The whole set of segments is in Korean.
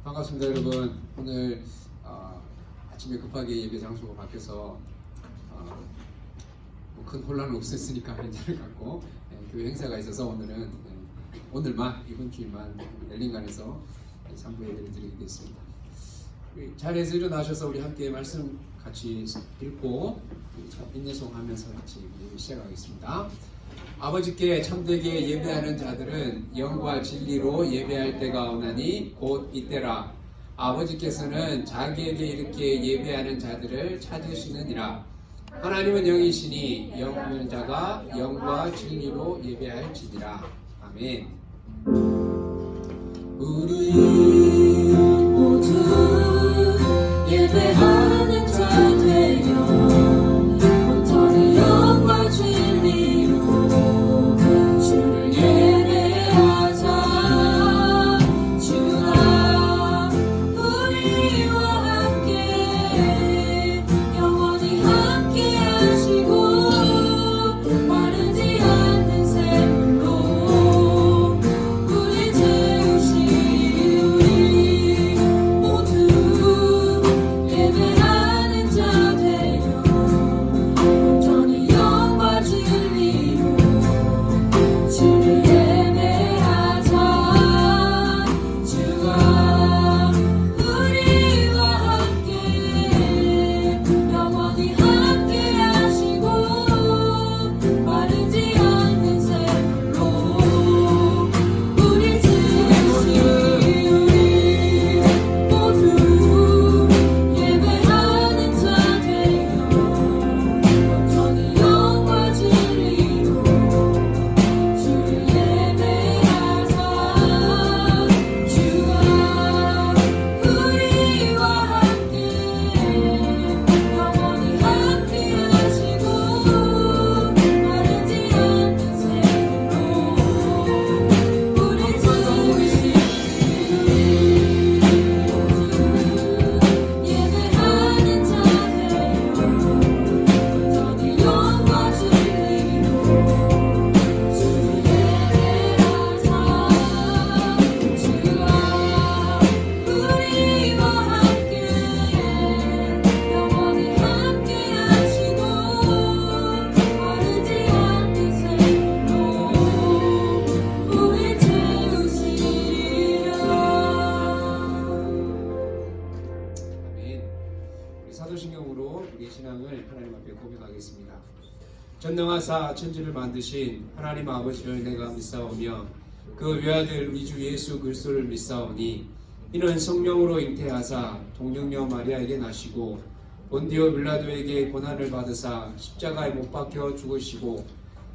반갑습니다, 여러분. 오늘 아침에 급하게 예배 장소가 바뀌어서 큰 혼란은 없었으니까 괜찮을 것 같고, 교회 행사가 있어서 오늘은 오늘만 이번 주일만 엘링간에서 3부 예배를 드리게 됐습니다. 자리에서 일어나셔서 우리 함께 말씀 같이 읽고 인내송하면서 같이 예배 시작하겠습니다. 아버지께 참되게 예배하는 자들은 영과 진리로 예배할 때가 오나니 곧 이때라. 아버지께서는 자기에게 이렇게 예배하는 자들을 찾으시느니라. 하나님은 영이시니 영 없는 자가 영과 진리로 예배할지니라. 아멘. 우리 모두 예배하는 자 되려 온전히 영과 진리로 주를 예배하자. 주가 우리와 함께 영원히 함께 하시고 마르지 않는 샘물로 우리 채우시리. 우리 모두 예배하는 자 되려 온전히 영과 진리로 주를 예배하자. 주가 우리와 함께 영원히 함께 하시고 마르지 않는 샘물로 우리 채우시리. 우리 모두 예배하는 자 되려 온전히 영과 진리로 주를 예배하자. 주가 우리와 함께 영원히 함께 하시고 마르지 않는 샘물로 우리 채우시리. 예배하는 자 되려 온전히 영과 진리로 주를 예배하자. 주가 우리와 함께 영원히 함께 하시고 마르지 않는 샘물로 우리 채우시리라. 아멘. 우리 사도신경으로 우리 신앙을 하나님 앞에 고백하겠습니다. 전능하사 천지를 만드신 하나님 아버지를 내가 믿사오며 그 외아들 우리 주 예수 그리스도를 믿사오니 이는 성령으로 잉태하사 동정녀 마리아에게 나시고 본디오 빌라도에게 고난을 받으사 십자가에 못 박혀 죽으시고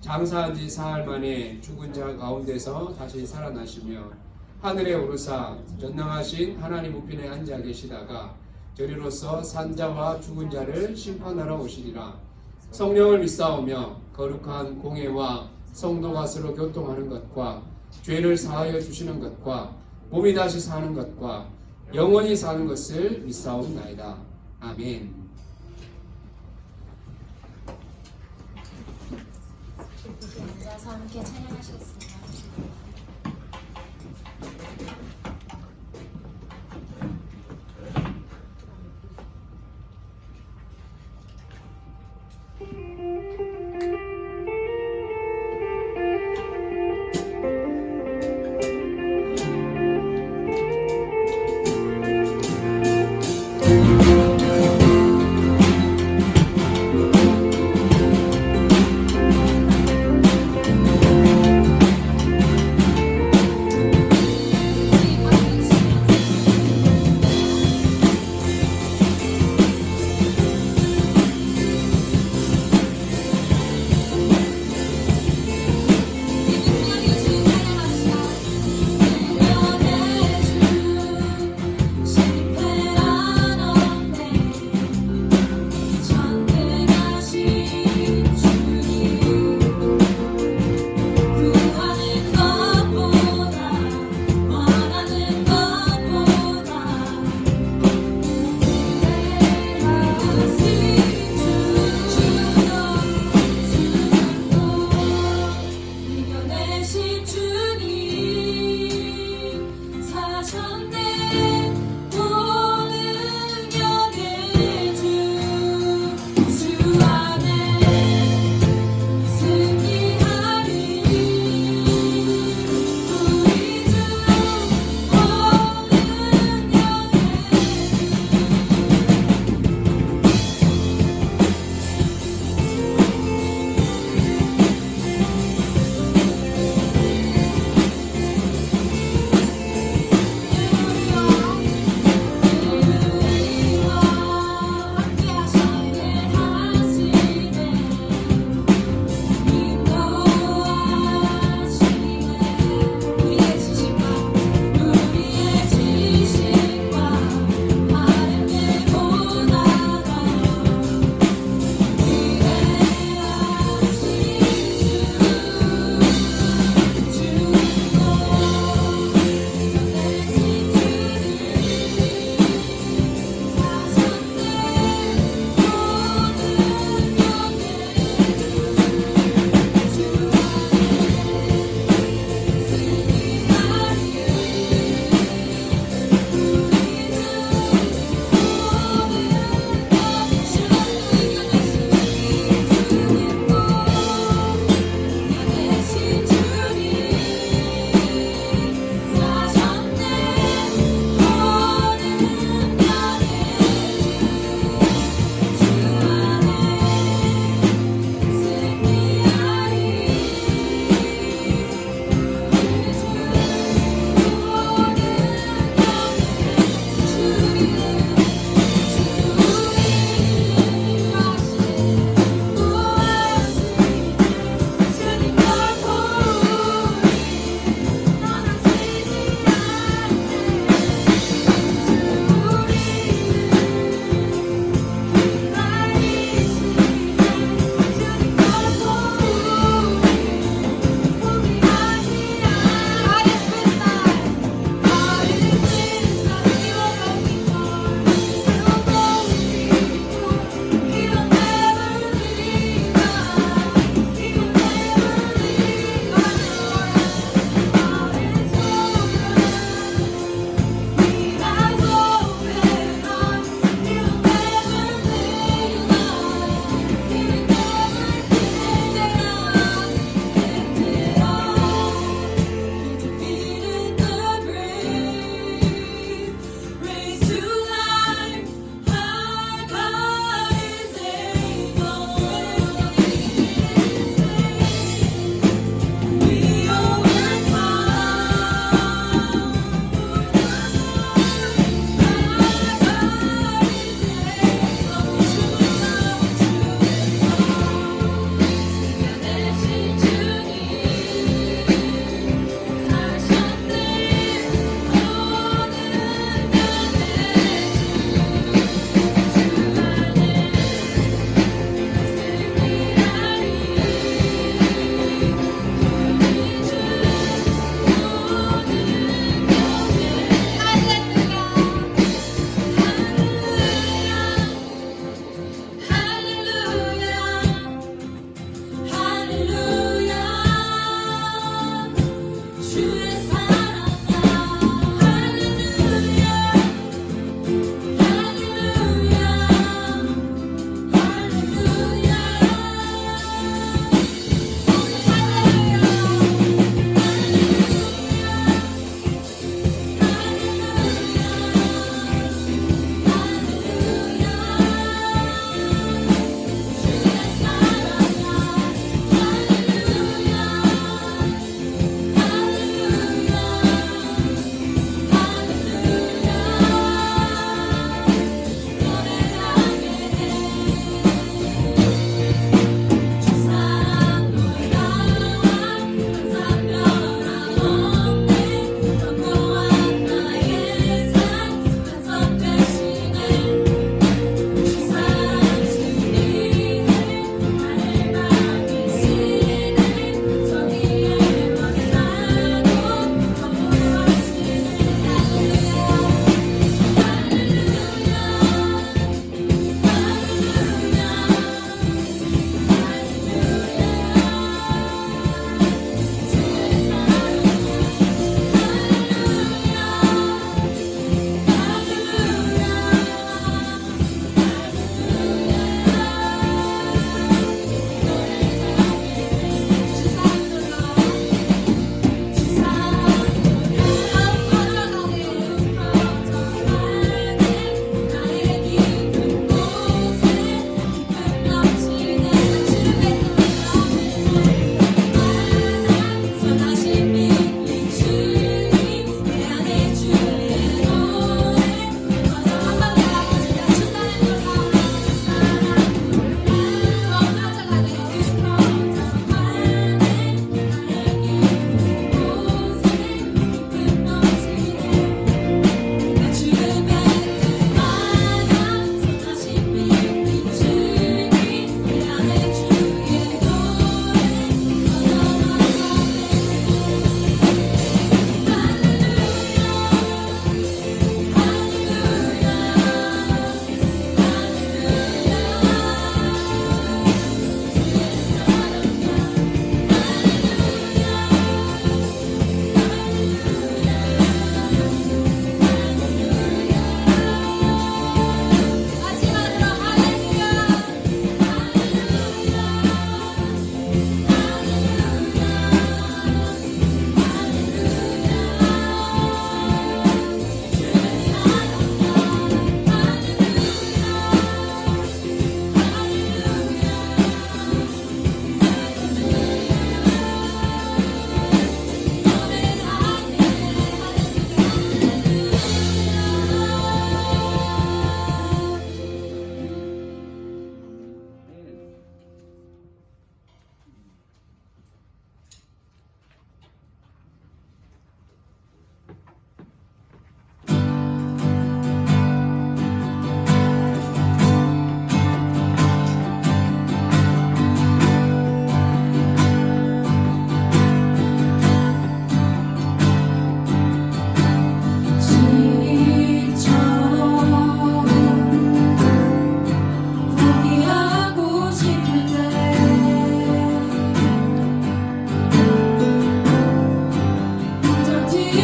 장사한 지 사흘 만에 죽은 자 가운데서 다시 살아나시며 하늘에 오르사 전능하신 하나님 우편에 앉아 계시다가 저리로서 산자와 죽은 자를 심판하러 오시리라. 성령을 믿사오며 거룩한 공회와 성도가 서로 교통하는 것과 죄를 사하여 주시는 것과 몸이 다시 사는 것과 영원히 사는 것을 믿사옵나이다. 아멘. 앉아서 함께 찬양하시겠습니다.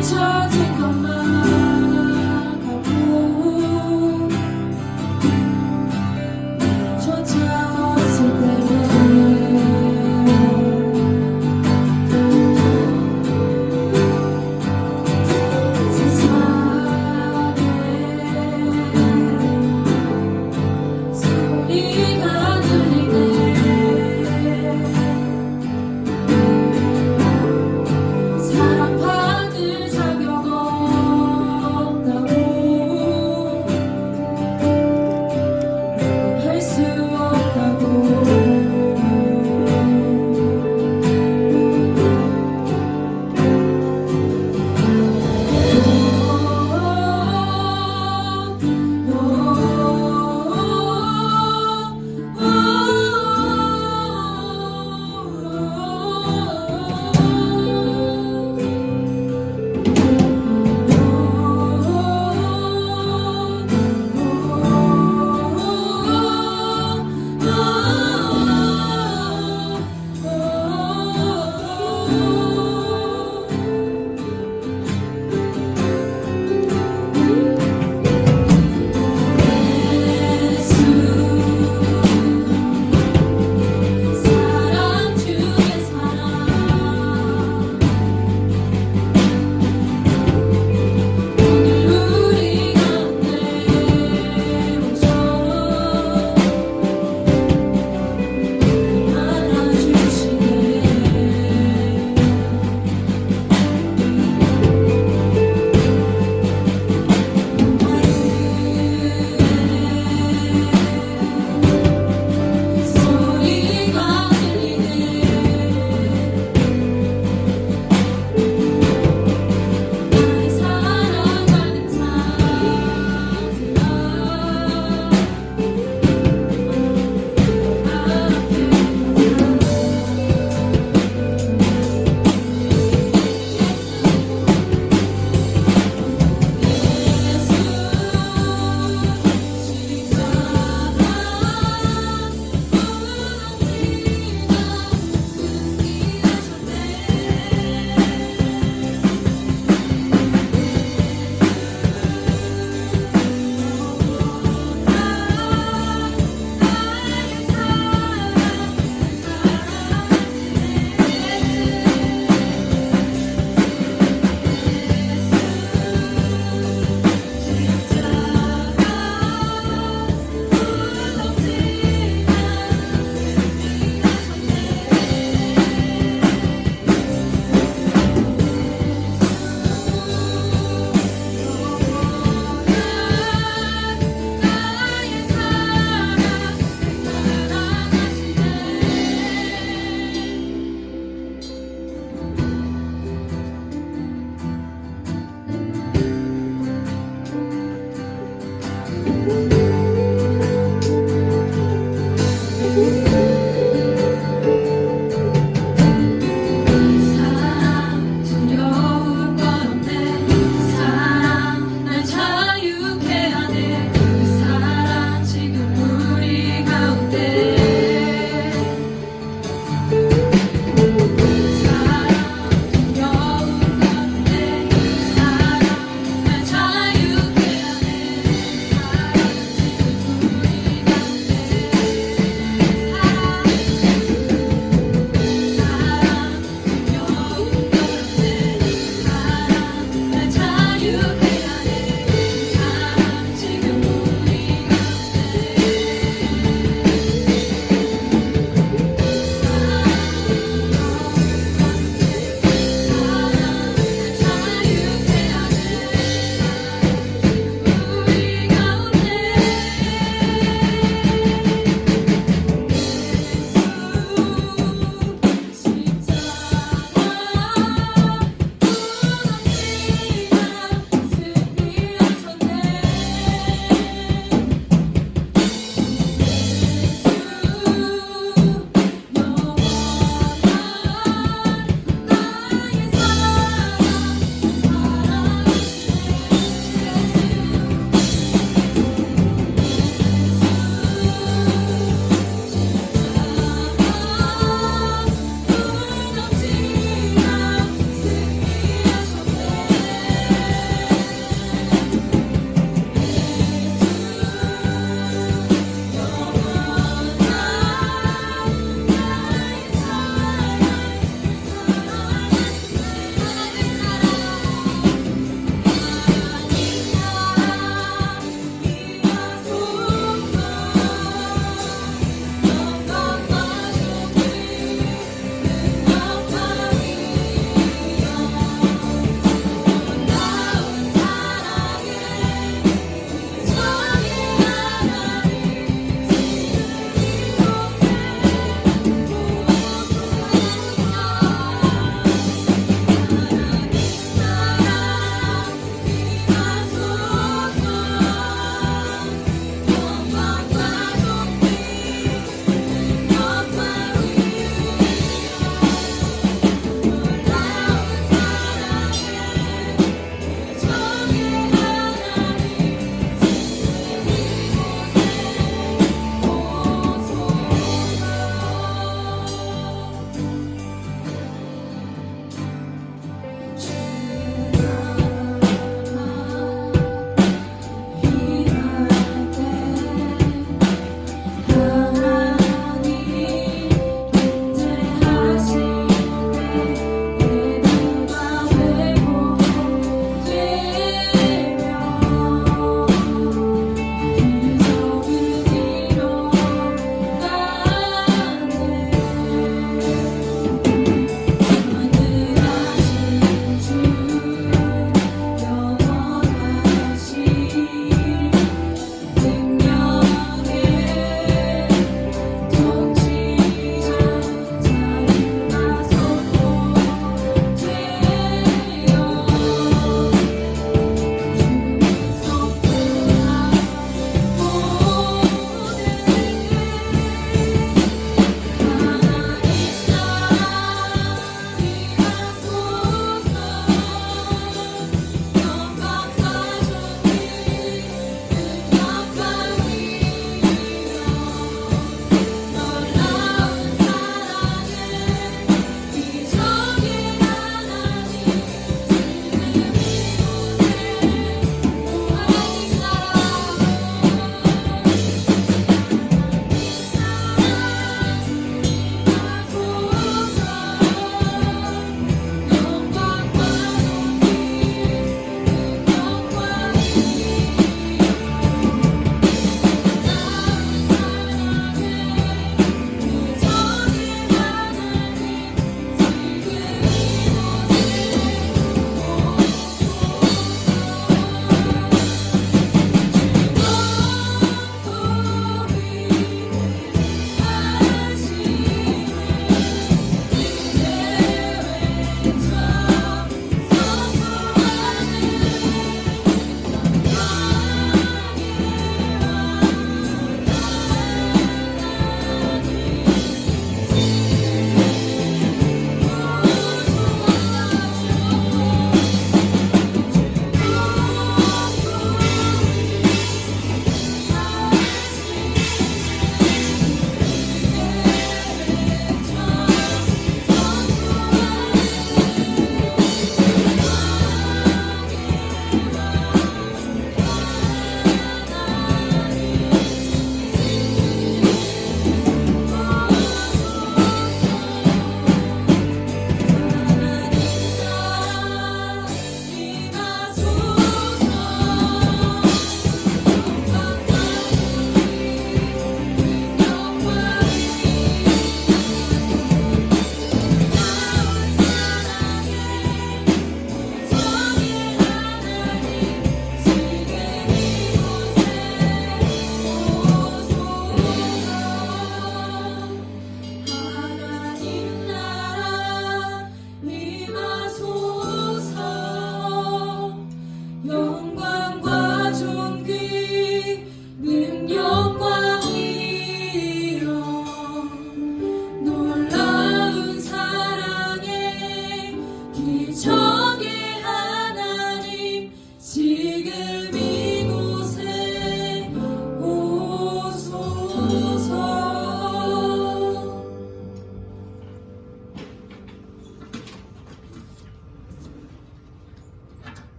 잊혀진 것만 같고 쫓아왔을 때 세상에 소리가 들리네 사랑받을 자격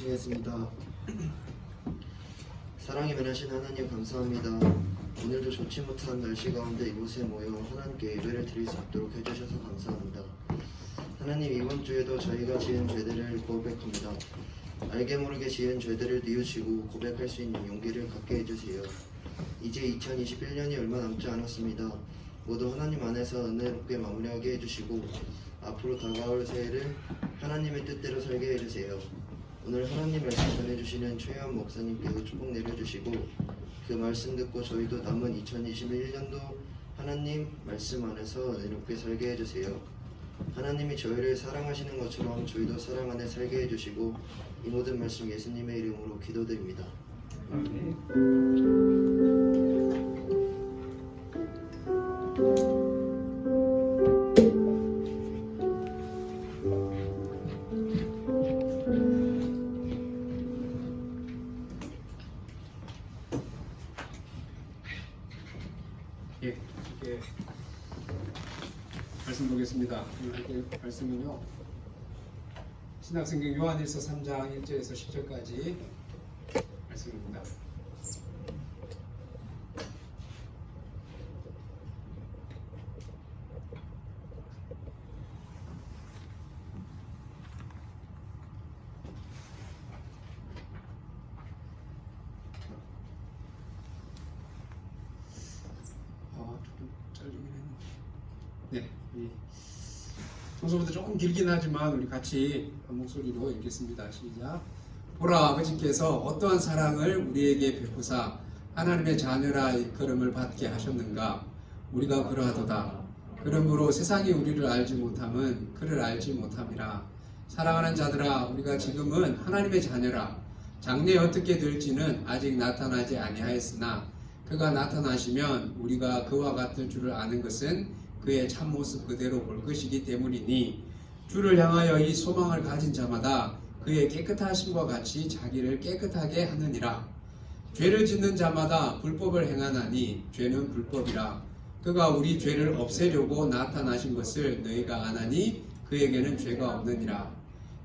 기도드리시겠습니다. 사랑이 많으신 하나님 감사합니다. 오늘도 좋지 못한 날씨 가운데 이곳에 모여 하나님께 예배를 드릴 수 있도록 해주셔서 감사합니다. 하나님, 이번 주에도 저희가 지은 죄들을 고백합니다. 알게 모르게 지은 죄들을 뉘우치고 고백할 수 있는 용기를 갖게 해주세요. 이제 2021년이 얼마 남지 않았습니다. 모두 하나님 안에서 은혜롭게 마무리하게 해주시고 앞으로 다가올 새해를 하나님의 뜻대로 살게 해주세요. 오늘 하나님 말씀 전해주시는 최현 목사님께도 축복 내려주시고 그 말씀 듣고 저희도 남은 2021년도 하나님 말씀 안에서 은혜롭게 살게 해주세요. 하나님이 저희를 사랑하시는 것처럼 저희도 사랑 안에 살게 해주시고 이 모든 말씀 예수님의 이름으로 기도드립니다. 예, 말씀 보겠습니다. 오늘 말씀은요, 신약성경 요한일서 3장 1절에서 10절까지 말씀입니다. 조금 잘리긴 했네. 네, 평소보다 조금 길긴 하지만 우리 같이 한 목소리로 읽겠습니다. 시작. 보라, 아버지께서 어떠한 사랑을 우리에게 베푸사 하나님의 자녀라 일컬음을 받게 하셨는가. 우리가 그러하도다. 그러므로 세상이 우리를 알지 못함은 그를 알지 못함이라. 사랑하는 자들아, 우리가 지금은 하나님의 자녀라. 장래에 어떻게 될지는 아직 나타나지 아니하였으나 그가 나타나시면 우리가 그와 같을 줄을 아는 것은 그의 참모습 그대로 볼 것이기 때문이니 주를 향하여 이 소망을 가진 자마다 그의 깨끗하심과 같이 자기를 깨끗하게 하느니라. 죄를 짓는 자마다 불법을 행하나니 죄는 불법이라. 그가 우리 죄를 없애려고 나타나신 것을 너희가 아나니 그에게는 죄가 없느니라.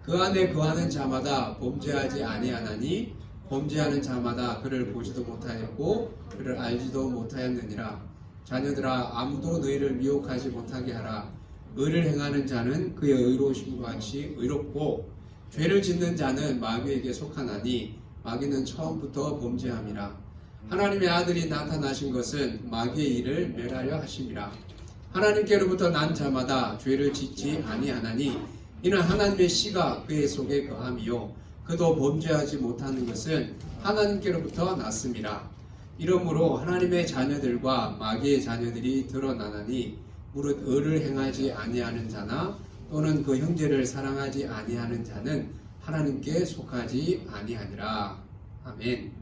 그 안에 거하는 자마다 범죄하지 아니하나니 범죄하는 자마다 그를 보지도 못하였고 그를 알지도 못하였느니라. 자녀들아, 아무도 너희를 미혹하지 못하게 하라. 의를 행하는 자는 그의 의로우심과 같이 의롭고 죄를 짓는 자는 마귀에게 속하나니 마귀는 처음부터 범죄함이라. 하나님의 아들이 나타나신 것은 마귀의 일을 멸하려 하심이라. 하나님께로부터 난 자마다 죄를 짓지 아니하나니 이는 하나님의 씨가 그의 속에 거함이요 그도 범죄하지 못하는 것은 하나님께로부터 났음이라. 이러므로 하나님의 자녀들과 마귀의 자녀들이 드러나나니 무릇 의를 행하지 아니하는 자나 또는 그 형제를 사랑하지 아니하는 자는 하나님께 속하지 아니하니라. 아멘.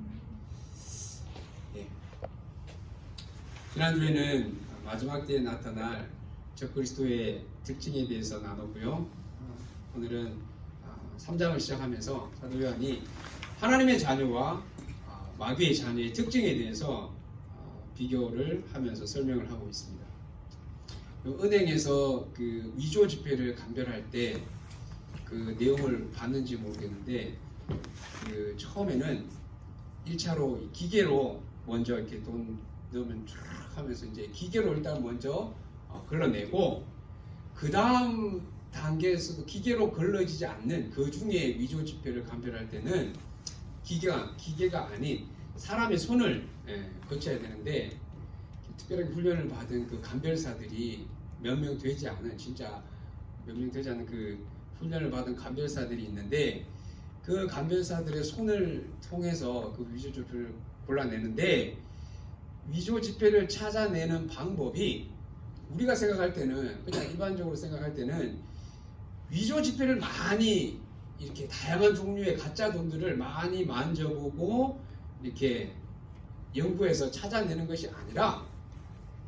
예. 지난주에는 마지막 때에 나타날 적그리스도의 특징에 대해서 나눴고요. 오늘은 3장을 시작하면서 사도 요한이 하나님의 자녀와 마귀의 자녀의 특징에 대해서 비교를 하면서 설명을 하고 있습니다. 은행에서 그 위조 지폐를 감별할 때 그 내용을 봤는지 모르겠는데 그 처음에는 1차로 기계로 먼저 이렇게 돈 넣으면 쫙 하면서 이제 기계로 일단 먼저 걸러내고 그 다음 단계에서도 기계로 걸러지지 않는 그 중에 위조 지폐를 감별할 때는 기계가 아닌 사람의 손을 거쳐야 되는데 특별하게 훈련을 받은 그 감별사들이 몇 명 되지 않은 그 훈련을 받은 감별사들이 있는데 그 감별사들의 손을 통해서 그 위조 지폐를 골라내는데 위조 지폐를 찾아내는 방법이 우리가 생각할 때는 그냥 일반적으로 생각할 때는 위조 지폐를 많이 이렇게 다양한 종류의 가짜 돈들을 많이 만져보고 이렇게 연구해서 찾아내는 것이 아니라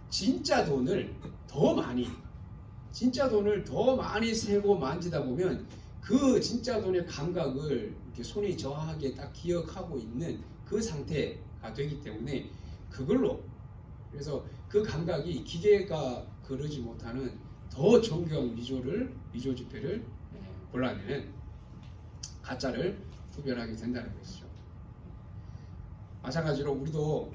진짜 돈을 더 많이 세고 만지다 보면 그 진짜 돈의 감각을 이렇게 손이 정확하게 딱 기억하고 있는 그 상태가 되기 때문에 그래서 그 감각이 기계가 그러지 못하는 더 정교한 위조 지폐를 골라내는 가짜를 구별하게 된다는 것이죠. 마찬가지로 우리도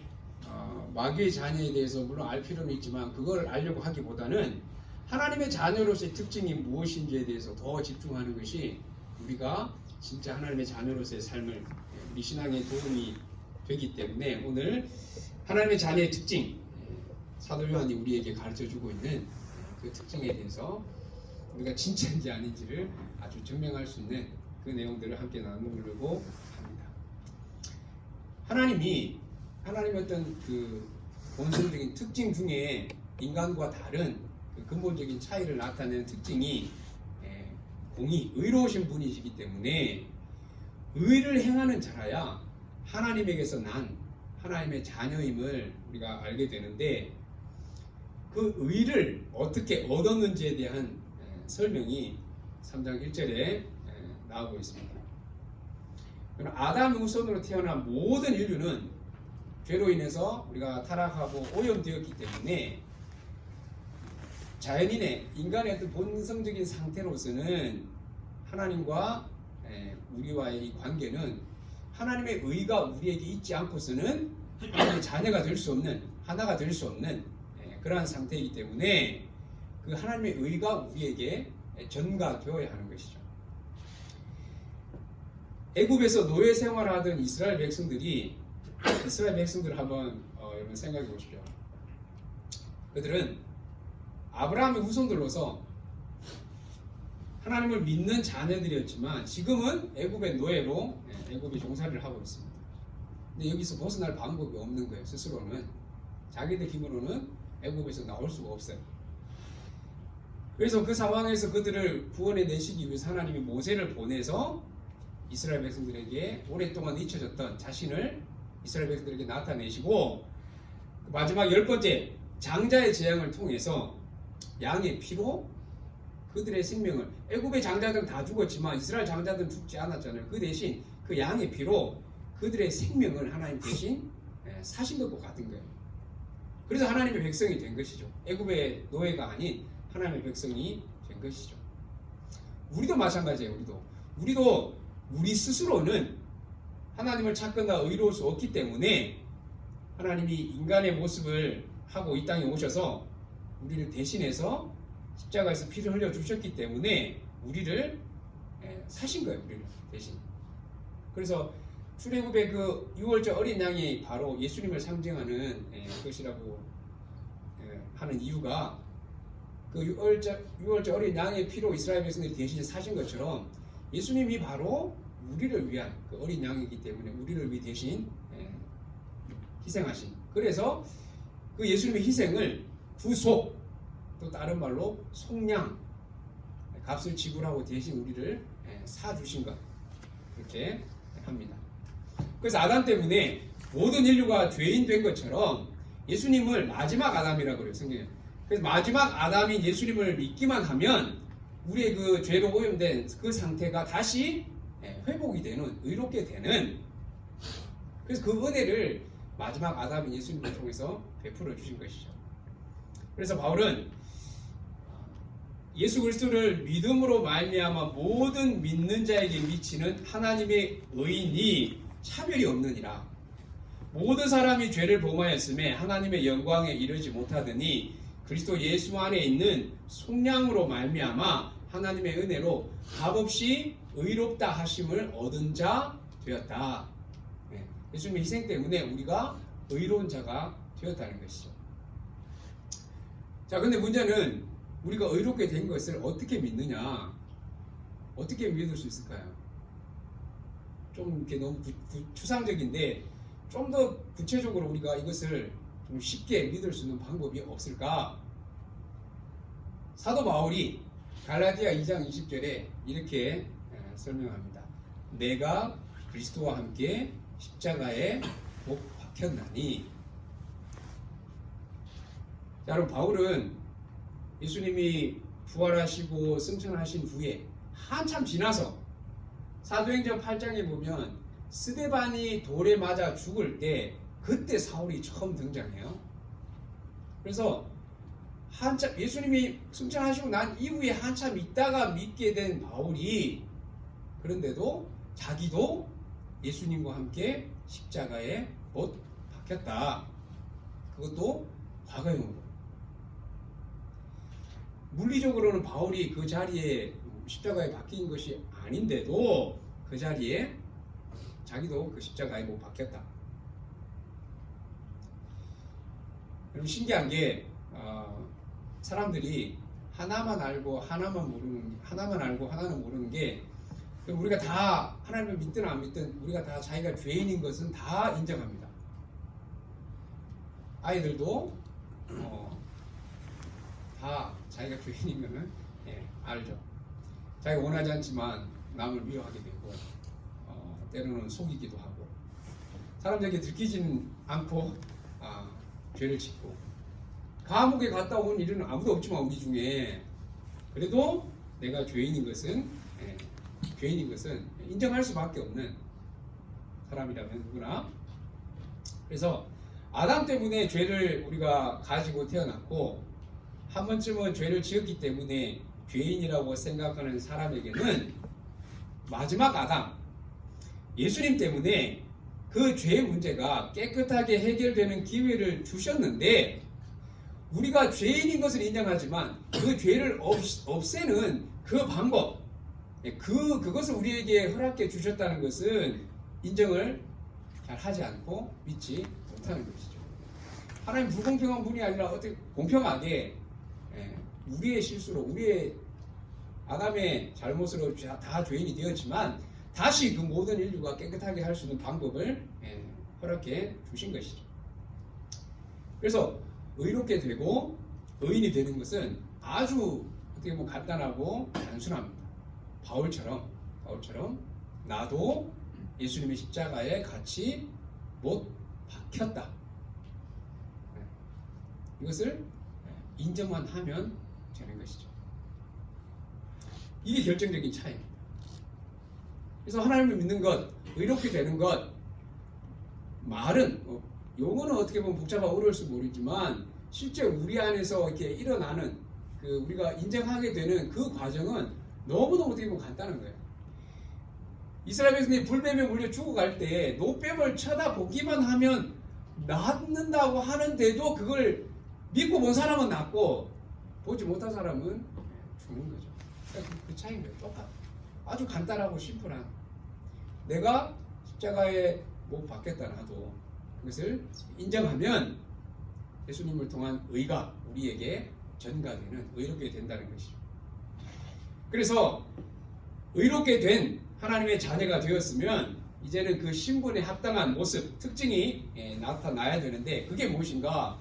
마귀의 자녀에 대해서 물론 알 필요는 있지만 그걸 알려고 하기보다는 하나님의 자녀로서의 특징이 무엇인지에 대해서 더 집중하는 것이 우리가 진짜 하나님의 자녀로서의 삶을 우리 신앙에 도움이 되기 때문에 오늘 하나님의 자녀의 특징, 사도 요한이 우리에게 가르쳐주고 있는 그 특징에 대해서 우리가 진짜인지 아닌지를 아주 증명할 수 있는 그 내용들을 함께 나누려고 합니다. 하나님의 어떤 그 본성적인 특징 중에 인간과 다른 그 근본적인 차이를 나타내는 특징이 공의, 의로우신 분이시기 때문에 의를 행하는 자라야 하나님에게서 난 하나님의 자녀임을 우리가 알게 되는데 그 의를 어떻게 얻었는지에 대한 설명이 3장 1절에 나오고 있습니다. 아담 후손으로 태어난 모든 인류는 죄로 인해서 우리가 타락하고 오염되었기 때문에 자연인의 인간의 어떤 본성적인 상태로서는 하나님과 우리와의 이 관계는 하나님의 의가 우리에게 있지 않고서는 하나님의 자녀가 될 수 없는, 하나가 될 수 없는 그러한 상태이기 때문에 그 하나님의 의가 우리에게 전가되어야 하는 것이죠. 애굽에서 노예 생활하던 이스라엘 백성들을 한번 여러분 생각해 보십시오. 그들은 아브라함의 후손들로서 하나님을 믿는 자녀들이었지만 지금은 애굽의 노예로 애굽의 종살이를 하고 있습니다. 근데 여기서 벗어날 방법이 없는 거예요. 스스로는 자기들 힘으로는 애굽에서 나올 수가 없어요. 그래서 그 상황에서 그들을 구원해 내시기 위해서 하나님이 모세를 보내서 이스라엘 백성들에게 오랫동안 잊혀졌던 자신을 이스라엘 백성들에게 나타내시고 마지막 10번째 장자의 재앙을 통해서 양의 피로 그들의 생명을, 애굽의 장자들은 다 죽었지만 이스라엘 장자들은 죽지 않았잖아요. 그 대신 그 양의 피로 그들의 생명을 하나님 대신 사신 것과 같은 거예요. 그래서 하나님의 백성이 된 것이죠. 애굽의 노예가 아닌 하나님의 백성이 된 것이죠. 우리도 마찬가지예요. 우리도 우리 스스로는 하나님을 찾거나 의로울 수 없기 때문에 하나님이 인간의 모습을 하고 이 땅에 오셔서 우리를 대신해서 십자가에서 피를 흘려 주셨기 때문에 우리를 사신 거예요. 우리를 대신. 그래서 출애굽의 그 6월절 어린 양이 바로 예수님을 상징하는 것이라고 하는 이유가 그 6월절 어린 양의 피로 이스라엘 백성들이 대신 사신 것처럼 예수님이 바로 우리를 위한 그 어린 양이기 때문에 우리를 위해 대신 희생하신. 그래서 그 예수님의 희생을 구속, 또 다른 말로 속량, 값을 지불하고 대신 우리를 사주신 것, 그렇게 합니다. 그래서 아담 때문에 모든 인류가 죄인 된 것처럼 예수님을 마지막 아담이라고 그래요, 성경에. 그래서 마지막 아담인 예수님을 믿기만 하면 우리의 그 죄로 오염된 그 상태가 다시 회복이 되는, 의롭게 되는, 그래서 그 은혜를 마지막 아담인 예수님을 통해서 베풀어 주신 것이죠. 그래서 바울은 예수 그리스도를 믿음으로 말미암아 모든 믿는 자에게 미치는 하나님의 의인이 차별이 없느니라. 모든 사람이 죄를 범하였음에 하나님의 영광에 이르지 못하더니 그리스도 예수 안에 있는 속량으로 말미암아 하나님의 은혜로 값없이 의롭다 하심을 얻은 자 되었다. 예수님의 희생 때문에 우리가 의로운 자가 되었다는 것이죠. 자, 근데 문제는 우리가 의롭게 된 것을 어떻게 믿느냐? 어떻게 믿을 수 있을까요? 좀 이렇게 너무 추상적인데 좀 더 구체적으로 우리가 이것을 좀 쉽게 믿을 수 있는 방법이 없을까? 사도 바울이 갈라디아 2장 20절에 이렇게 설명합니다. 내가 그리스도와 함께 십자가에 못 박혔나니. 자, 여러분, 바울은 예수님이 부활하시고 승천하신 후에 한참 지나서 사도행전 8장에 보면 스데반이 돌에 맞아 죽을 때 그때 사울이 처음 등장해요. 그래서 한참 예수님이 승천하시고 난 이후에 한참 있다가 믿게 된 바울이 그런데도 자기도 예수님과 함께 십자가에 못 박혔다. 그것도 과거형으로. 물리적으로는 바울이 그 자리에 십자가에 박힌 것이 아닌데도 그 자리에 자기도 그 십자가에 못 박혔다. 그럼 신기한 게 사람들이 하나만 알고 하나만 알고 하나는 모르는 게 우리가 다 하나님을 믿든 안 믿든 우리가 다 자기가 죄인인 것은 다 인정합니다. 아이들도 다 자기가 죄인인 것은 알죠. 자기가 원하지 않지만 남을 미워하게 되고 때로는 속이기도 하고 사람들에게 들키지는 않고 죄를 짓고 감옥에 갔다 온 일은 아무도 없지만 우리 중에 그래도 내가 죄인인 것은 인정할 수밖에 없는 사람이라면 누구나. 그래서 아담 때문에 죄를 우리가 가지고 태어났고 한 번쯤은 죄를 지었기 때문에 죄인이라고 생각하는 사람에게는 마지막 아담 예수님 때문에 그 죄의 문제가 깨끗하게 해결되는 기회를 주셨는데 우리가 죄인인 것을 인정하지만 그 죄를 없애는 그 방법 그것을 우리에게 허락해 주셨다는 것은 인정을 잘 하지 않고 믿지 못하는 것이죠. 하나님 불공평한 분이 아니라 어떻게 공평하게 우리의 실수로 우리의 아담의 잘못으로 다 죄인이 되었지만 다시 그 모든 인류가 깨끗하게 할 수 있는 방법을 허락해 주신 것이죠. 그래서 의롭게 되고 의인이 되는 것은 아주 어떻게 보면 간단하고 단순합니다. 바울처럼 나도 예수님의 십자가에 같이 못 박혔다. 이것을 인정만 하면 되는 것이죠. 이게 결정적인 차이입니다. 그래서 하나님을 믿는 것, 의롭게 되는 것, 말은 용어는 어떻게 보면 복잡하고 어려울지 모르지만 실제 우리 안에서 이렇게 일어나는 그 우리가 인정하게 되는 그 과정은 너무너무 어떻게 보면 간단한 거예요. 이스라엘 백성이 불뱀에 물려 죽어갈 때 노뱀을 쳐다보기만 하면 낫는다고 하는데도 그걸 믿고 본 사람은 낫고 보지 못한 사람은 죽는 거죠. 그 차이인 거예요. 똑같아. 아주 간단하고 심플한. 내가 십자가에 못 박혔다 나도 그것을 인정하면 예수님을 통한 의가 우리에게 전가되는 의롭게 된다는 것이죠. 그래서 의롭게 된 하나님의 자녀가 되었으면 이제는 그 신분에 합당한 모습, 특징이 나타나야 되는데 그게 무엇인가?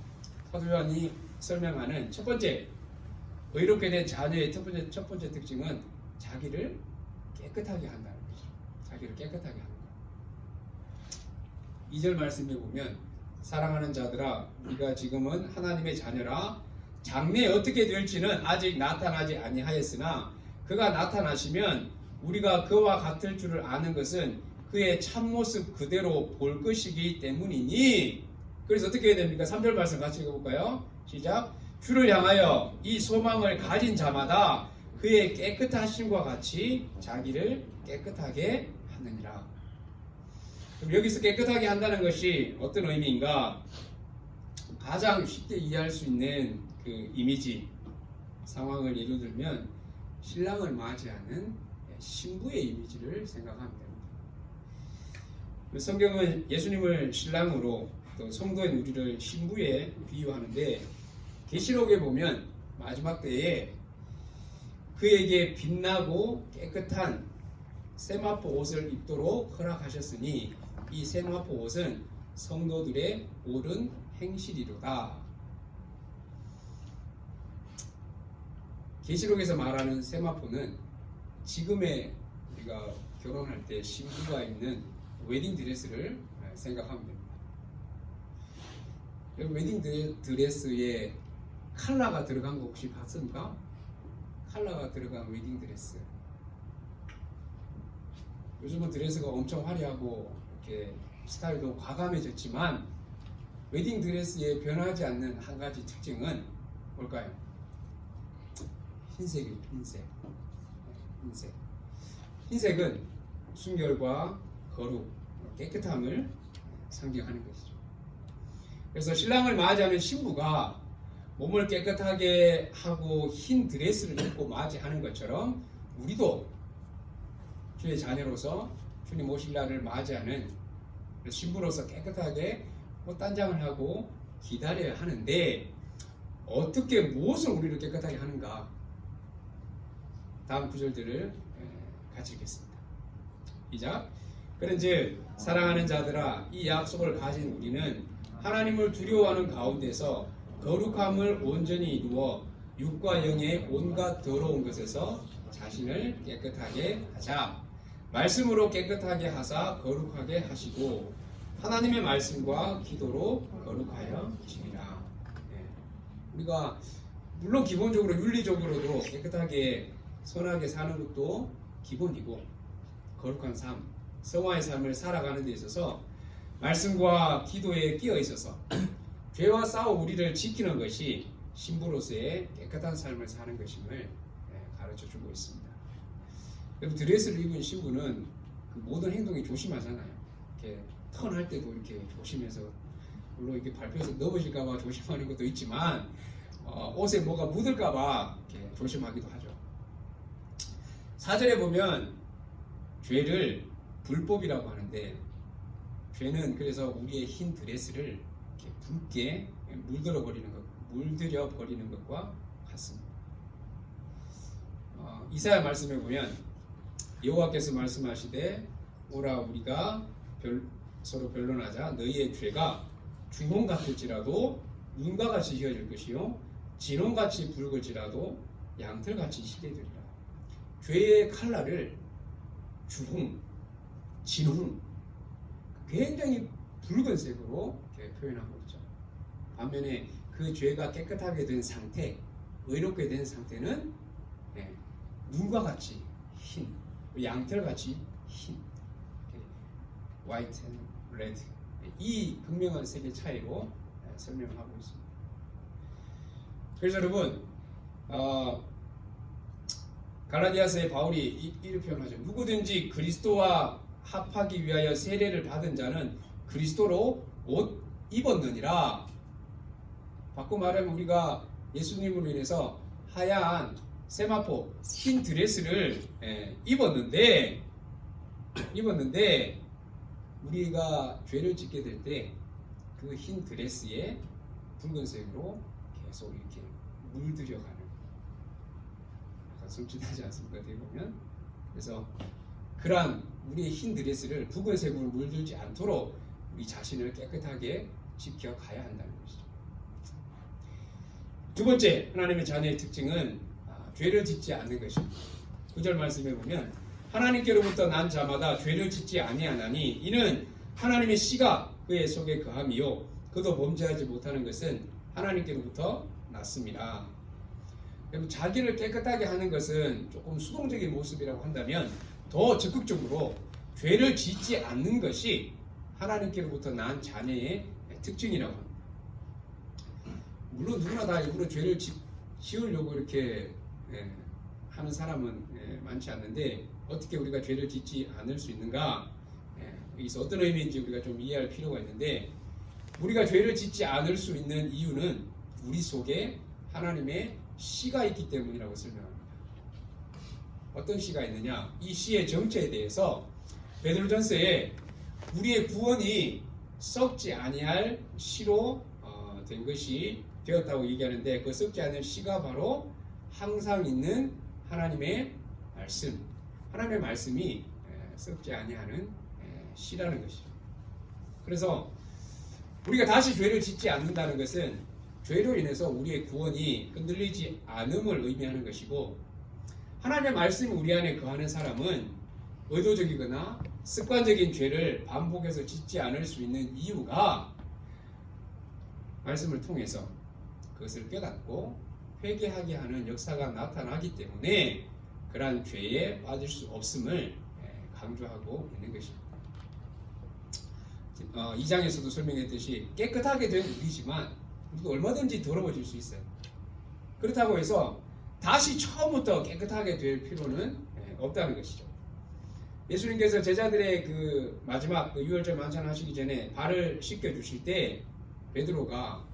사도 요한이 설명하는 첫 번째 의롭게 된 자녀의 첫 번째 특징은 자기를 깨끗하게 한다는 것이죠. 자기를 깨끗하게 하는 것. 2절 말씀에 보면 사랑하는 자들아 우리가 지금은 하나님의 자녀라 장래에 어떻게 될지는 아직 나타나지 아니하였으나 그가 나타나시면 우리가 그와 같을 줄을 아는 것은 그의 참모습 그대로 볼 것이기 때문이니. 그래서 어떻게 해야 됩니까? 3절 말씀 같이 읽어볼까요? 시작. 주를 향하여 이 소망을 가진 자마다 그의 깨끗하심과 같이 자기를 깨끗하게 하느니라. 그럼 여기서 깨끗하게 한다는 것이 어떤 의미인가? 가장 쉽게 이해할 수 있는 그 이미지 상황을 예로 들면 신랑을 맞이하는 신부의 이미지를 생각하면 됩니다. 성경은 예수님을 신랑으로 또 성도인 우리를 신부에 비유하는데 계시록에 보면 마지막 때에 그에게 빛나고 깨끗한 세마포 옷을 입도록 허락하셨으니 이 세마포 옷은 성도들의 옳은 행실이로다. 계시록에서 말하는 세마포는 지금의 우리가 결혼할 때 신부가 입는 웨딩 드레스를 생각하면 됩니다. 웨딩 드레스에 컬러가 들어간 거 혹시 봤습니까? 컬러가 들어간 웨딩 드레스. 요즘은 드레스가 엄청 화려하고 이렇게 스타일도 과감해졌지만 웨딩 드레스에 변하지 않는 한 가지 특징은 뭘까요? 흰색이에요. 흰색. 흰색은 순결과 거룩, 깨끗함을 상징하는 것이죠. 그래서 신랑을 맞이하는 신부가 몸을 깨끗하게 하고 흰 드레스를 입고 맞이하는 것처럼 우리도 주의 자녀로서 주님 오실 날을 맞이하는 신부로서 깨끗하게 꽃단장을 하고 기다려야 하는데 어떻게 무엇을 우리를 깨끗하게 하는가? 다음 구절들을 같이 읽겠습니다. 시작. 그런즉 사랑하는 자들아 이 약속을 가진 우리는 하나님을 두려워하는 가운데서 거룩함을 온전히 이루어 육과 영의 온갖 더러운 것에서 자신을 깨끗하게 하자. 말씀으로 깨끗하게 하사 거룩하게 하시고 하나님의 말씀과 기도로 거룩하여 주시리라. 우리가 물론 기본적으로 윤리적으로도 깨끗하게 선하게 사는 것도 기본이고 거룩한 삶, 성화의 삶을 살아가는 데 있어서 말씀과 기도에 끼어 있어서 죄와 싸워 우리를 지키는 것이 신부로서의 깨끗한 삶을 사는 것임을 가르쳐 주고 있습니다. 여러분 드레스를 입은 신부는 그 모든 행동이 조심하잖아요. 이렇게 턴할 때도 이렇게 조심해서 물론 이렇게 발표해서 넘어질까봐 조심하는 것도 있지만 옷에 뭐가 묻을까봐 이렇게 조심하기도 하죠. 사절에 보면 죄를 불법이라고 하는데 죄는 그래서 우리의 흰 드레스를 이렇게 붉게 물들여 버리는 것과 같습니다. 이사야 말씀에 보면 여호와께서 말씀하시되 오라 우리가 서로 변론하자. 너희의 죄가 주홍 같을지라도 눈과 같이 희어질 것이요 진홍같이 붉을지라도 양털같이 희게 되리라. 죄의 칼날을 주홍, 진홍 굉장히 붉은색으로 표현하고 있죠. 반면에 그 죄가 깨끗하게 된 상태, 의롭게 된 상태는 눈과 같이 흰, 양털같이 흰, white and red, 이 극명한 색의 차이로 설명하고 있습니다. 그래서 여러분 갈라디아서의 바울이 이렇게 표현하죠. 누구든지 그리스도와 합하기 위하여 세례를 받은 자는 그리스도로 옷 입었느니라. 바꿔 말하면 우리가 예수님으로 인해서 하얀 세마포 흰 드레스를 입었는데 우리가 죄를 짓게 될 때 그 흰 드레스에 붉은색으로 계속 이렇게 물들여가는 약간 솔직하지 않습니까? 어떻게 보면. 그래서 그러한 우리의 흰 드레스를 붉은색으로 물들지 않도록 우리 자신을 깨끗하게 지켜가야 한다는 것이죠. 두 번째 하나님의 자녀의 특징은 죄를 짓지 않는 것입니다. 9절 말씀에 보면 하나님께로부터 난 자마다 죄를 짓지 아니하나니 이는 하나님의 씨가 그의 속에 거함이요 그도 범죄하지 못하는 것은 하나님께로부터 났습니다. 그럼 자기를 깨끗하게 하는 것은 조금 수동적인 모습이라고 한다면 더 적극적으로 죄를 짓지 않는 것이 하나님께로부터 난 자녀의 특징이라고 합니다. 물론 누구나 다 일부러 죄를 지으려고 이렇게 하는 사람은 많지 않는데 어떻게 우리가 죄를 짓지 않을 수 있는가? 여기서 어떤 의미인지 우리가 좀 이해할 필요가 있는데 우리가 죄를 짓지 않을 수 있는 이유는 우리 속에 하나님의 씨가 있기 때문이라고 설명합니다. 어떤 씨가 있느냐? 이 씨의 정체에 대해서 베드로전서에 우리의 구원이 썩지 아니할 씨로 된 것이 되었다고 얘기하는데 그 썩지 않을 씨가 바로 항상 있는 하나님의 말씀, 하나님의 말씀이 썩지 아니하는 씨라는 것이죠. 그래서 우리가 다시 죄를 짓지 않는다는 것은 죄로 인해서 우리의 구원이 흔들리지 않음을 의미하는 것이고 하나님의 말씀이 우리 안에 거하는 사람은 의도적이거나 습관적인 죄를 반복해서 짓지 않을 수 있는 이유가 말씀을 통해서 그것을 깨닫고 회개하게 하는 역사가 나타나기 때문에 그러한 죄에 빠질 수 없음을 강조하고 있는 것입니다. 2장에서도 설명했듯이 깨끗하게 된 우리지만 우리도 얼마든지 더러워질 수 있어요. 그렇다고 해서 다시 처음부터 깨끗하게 될 필요는 없다는 것이죠. 예수님께서 제자들의 그 마지막 그 유월절 만찬 하시기 전에 발을 씻겨 주실 때 베드로가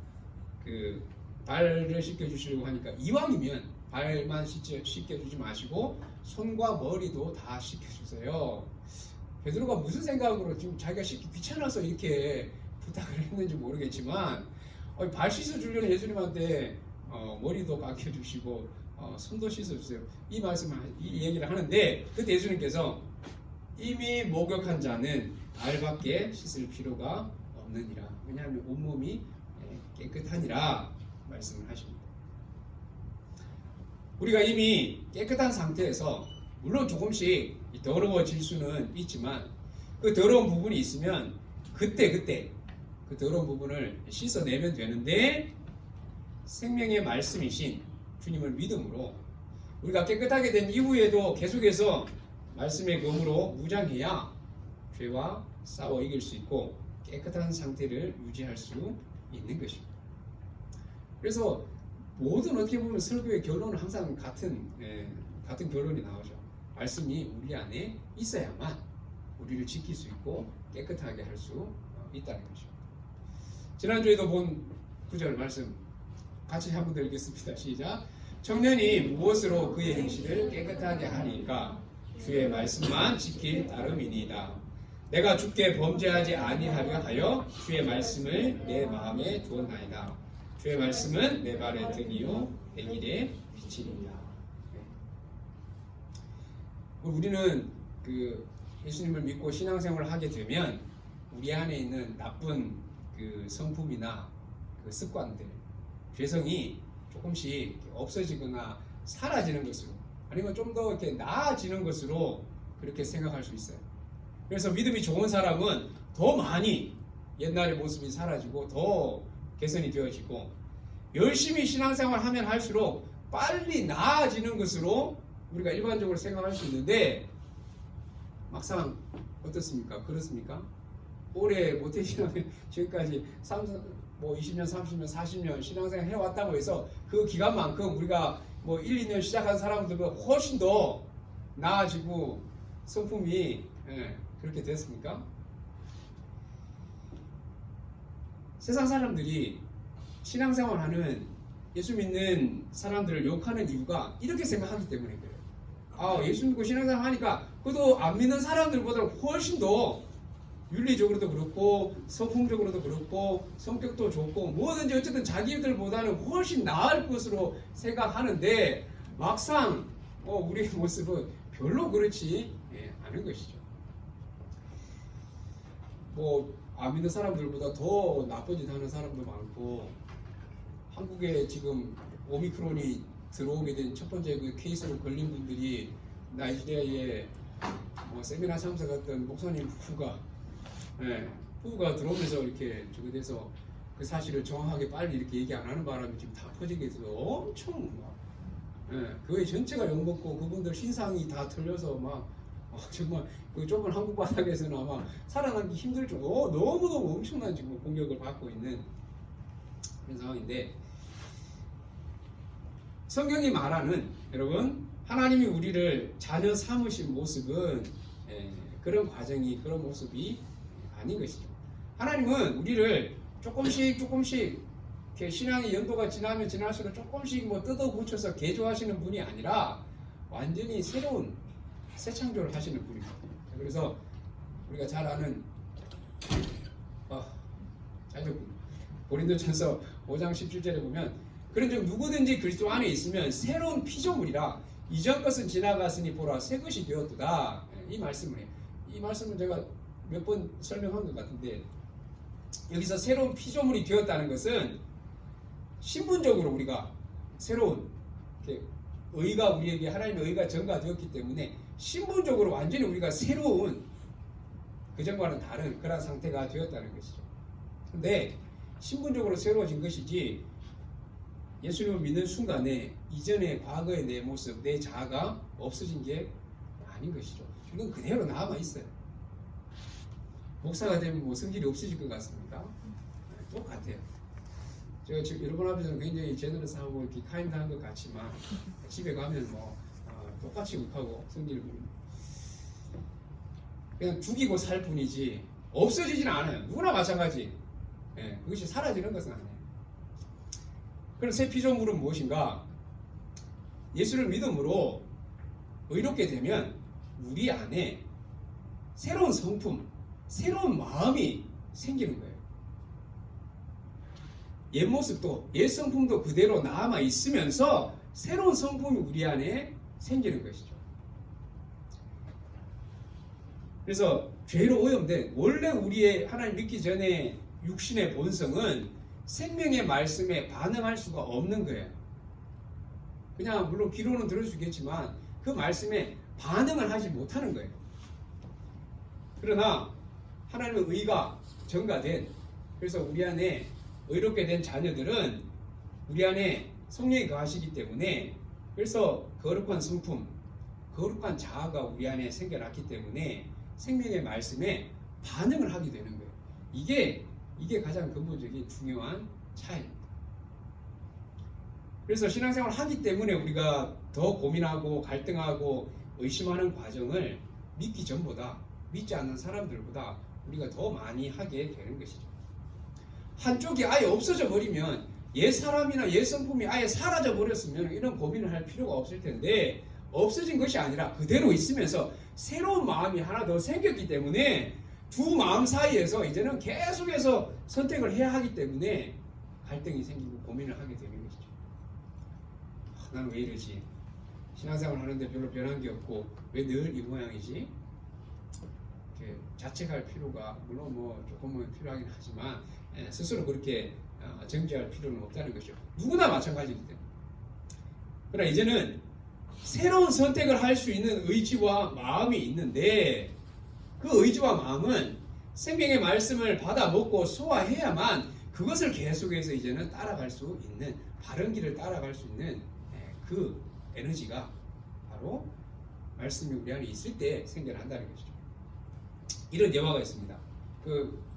그 발을 씻겨 주시려고 하니까 이왕이면 발만 씻겨 주지 마시고 손과 머리도 다 씻겨 주세요. 베드로가 무슨 생각으로 지금 자기가 씻기 귀찮아서 이렇게 부탁을 했는지 모르겠지만 발 씻어 주려는 예수님한테 머리도 깎여 주시고 손도 씻어 주세요. 이 말씀을 이 얘기를 하는데 그때 예수님께서 이미 목욕한 자는 발밖에 씻을 필요가 없느니라. 왜냐하면 온몸이 깨끗하니라 말씀을 하십니다. 우리가 이미 깨끗한 상태에서 물론 조금씩 더러워질 수는 있지만 그 더러운 부분이 있으면 그때 그 더러운 부분을 씻어내면 되는데 생명의 말씀이신 주님을 믿음으로 우리가 깨끗하게 된 이후에도 계속해서 말씀의 검으로 무장해야 죄와 싸워 이길 수 있고 깨끗한 상태를 유지할 수 있는 것입니다. 그래서 모든 어떻게 보면 설교의 결론은 항상 같은 결론이 나오죠. 말씀이 우리 안에 있어야만 우리를 지킬 수 있고 깨끗하게 할 수 있다는 것입니다. 지난주에도 본 구절 말씀 같이 한번 더 읽겠습니다. 시작. 청년이 무엇으로 그의 행실을 깨끗하게 하니까 주의 말씀만 지킬 따름이니이다. 내가 주께 범죄하지 아니하려 하여 주의 말씀을 내 마음에 두었나이다. 주의 말씀은 내 발의 등이요 내 길의 빛이니이다. 우리는 그 예수님을 믿고 신앙생활을 하게 되면 우리 안에 있는 나쁜 그 성품이나 그 습관들, 죄성이 조금씩 없어지거나 사라지는 것으로 아니면 좀 더 이렇게 나아지는 것으로 그렇게 생각할 수 있어요. 그래서 믿음이 좋은 사람은 더 많이 옛날의 모습이 사라지고 더 개선이 되어지고 열심히 신앙생활 하면 할수록 빨리 나아지는 것으로 우리가 일반적으로 생각할 수 있는데 막상 어떻습니까? 그렇습니까? 오래 모태신앙을 지금까지 20년, 30년, 40년 신앙생활 해왔다고 해서 그 기간만큼 우리가 1, 2년 시작한 사람들보다 훨씬 더 나아지고 성품이 그렇게 됐습니까? 세상 사람들이 신앙생활하는 예수 믿는 사람들을 욕하는 이유가 이렇게 생각하기 때문에 그래요. 예수 믿고 신앙생활 하니까 그래도 안 믿는 사람들보다 훨씬 더 윤리적으로도 그렇고 성품적으로도 그렇고 성격도 좋고 뭐든지 어쨌든 자기들보다는 훨씬 나을 것으로 생각하는데 막상 우리의 모습은 별로 그렇지 않은 것이죠. 안 믿는 사람들보다 더 나쁜 짓 하는 사람도 많고 한국에 지금 오미크론이 들어오게 된 첫 번째 그 케이스로 걸린 분들이 나이지리아에 세미나 참석했던 목사님 부부가 들어오면서 이렇게 저거 돼서 그 사실을 정확하게 빨리 이렇게 얘기 안 하는 바람에 지금 다 퍼지게 돼서 엄청 교회 전체가 욕먹고 그분들 신상이 다 틀려서 정말 그 좁은 한국 바닥에서는 아마 살아남기 힘들죠. 너무너무 엄청난 지금 공격을 받고 있는 그런 상황인데 성경이 말하는 여러분 하나님이 우리를 자녀 삼으신 모습은 그런 과정이 그런 모습이 아닌 것이죠. 하나님은 우리를 조금씩 이렇게 신앙의 연도가 지나면 지날수록 조금씩 뜯어 고쳐서 개조하시는 분이 아니라 완전히 새로운 새 창조를 하시는 분입니다. 그래서 우리가 잘 아는 고린도전서 5장 17절에 보면 그런즉 누구든지 그리스도 안에 있으면 새로운 피조물이라 이전 것은 지나갔으니 보라 새 것이 되었도다. 이 말씀을 해요. 이 말씀은 제가 몇 번 설명한 것 같은데 여기서 새로운 피조물이 되었다는 것은 신분적으로 우리가 새로운 의가 우리에게 하나님의 의가 전가되었기 때문에 신분적으로 완전히 우리가 새로운 그전과는 다른 그런 상태가 되었다는 것이죠. 근데 신분적으로 새로워진 것이지 예수님을 믿는 순간에 이전의 과거의 내 모습, 내 자아가 없어진 게 아닌 것이죠. 이건 그대로 남아 있어요. 목사가 되면 성질이 없어질 것 같습니까? 똑같아요. 제가 지금 여러분 앞에서는 굉장히 제너러스하고 이렇게 카인드한 것 같지만 집에 가면 똑같이 욱하고 성질을 부립니다. 그냥 죽이고 살 뿐이지 없어지지는 않아요. 누구나 마찬가지. 예, 그것이 사라지는 것은 아니에요. 그럼 새 피조물은 무엇인가? 예수를 믿음으로 의롭게 되면 우리 안에 새로운 성품, 새로운 마음이 생기는 거예요. 옛 모습도, 옛 성품도 그대로 남아 있으면서 새로운 성품이 우리 안에 생기는 것이죠. 그래서 죄로 오염된 원래 우리의 하나님 믿기 전에 육신의 본성은 생명의 말씀에 반응할 수가 없는 거예요. 그냥 물론 귀로는 들을 수 있겠지만 그 말씀에 반응을 하지 못하는 거예요. 그러나 하나님의 의가 전가된, 그래서 우리 안에 의롭게 된 자녀들은 우리 안에 성령이 거하시기 때문에, 그래서 거룩한 성품, 거룩한 자아가 우리 안에 생겨났기 때문에 생명의 말씀에 반응을 하게 되는 거예요. 이게 가장 근본적인 중요한 차이입니다. 그래서 신앙생활을 하기 때문에 우리가 더 고민하고 갈등하고 의심하는 과정을 믿기 전보다, 믿지 않는 사람들보다 우리가 더 많이 하게 되는 것이죠. 한쪽이 아예 없어져 버리면, 옛 사람이나 옛 성품이 아예 사라져 버렸으면 이런 고민을 할 필요가 없을 텐데, 없어진 것이 아니라 그대로 있으면서 새로운 마음이 하나 더 생겼기 때문에 두 마음 사이에서 이제는 계속해서 선택을 해야 하기 때문에 갈등이 생기고 고민을 하게 되는 것이죠. 나는 왜 이러지? 신앙생활 하는데 별로 변한 게 없고 왜 늘 이 모양이지? 이렇게 자책할 필요가 물론 뭐 조금은 필요하긴 하지만 스스로 그렇게 정죄할 필요는 없다는 것이죠. 누구나 마찬가지이기 때문에. 그러나 이제는 새로운 선택을 할 수 있는 의지와 마음이 있는데, 그 의지와 마음은 생명의 말씀을 받아 먹고 소화해야만 그것을 계속해서 이제는 따라갈 수 있는, 바른 길을 따라갈 수 있는 그 에너지가 바로 말씀이 우리 안에 있을 때 생겨난다는 것이죠. 이런 예화가 있습니다.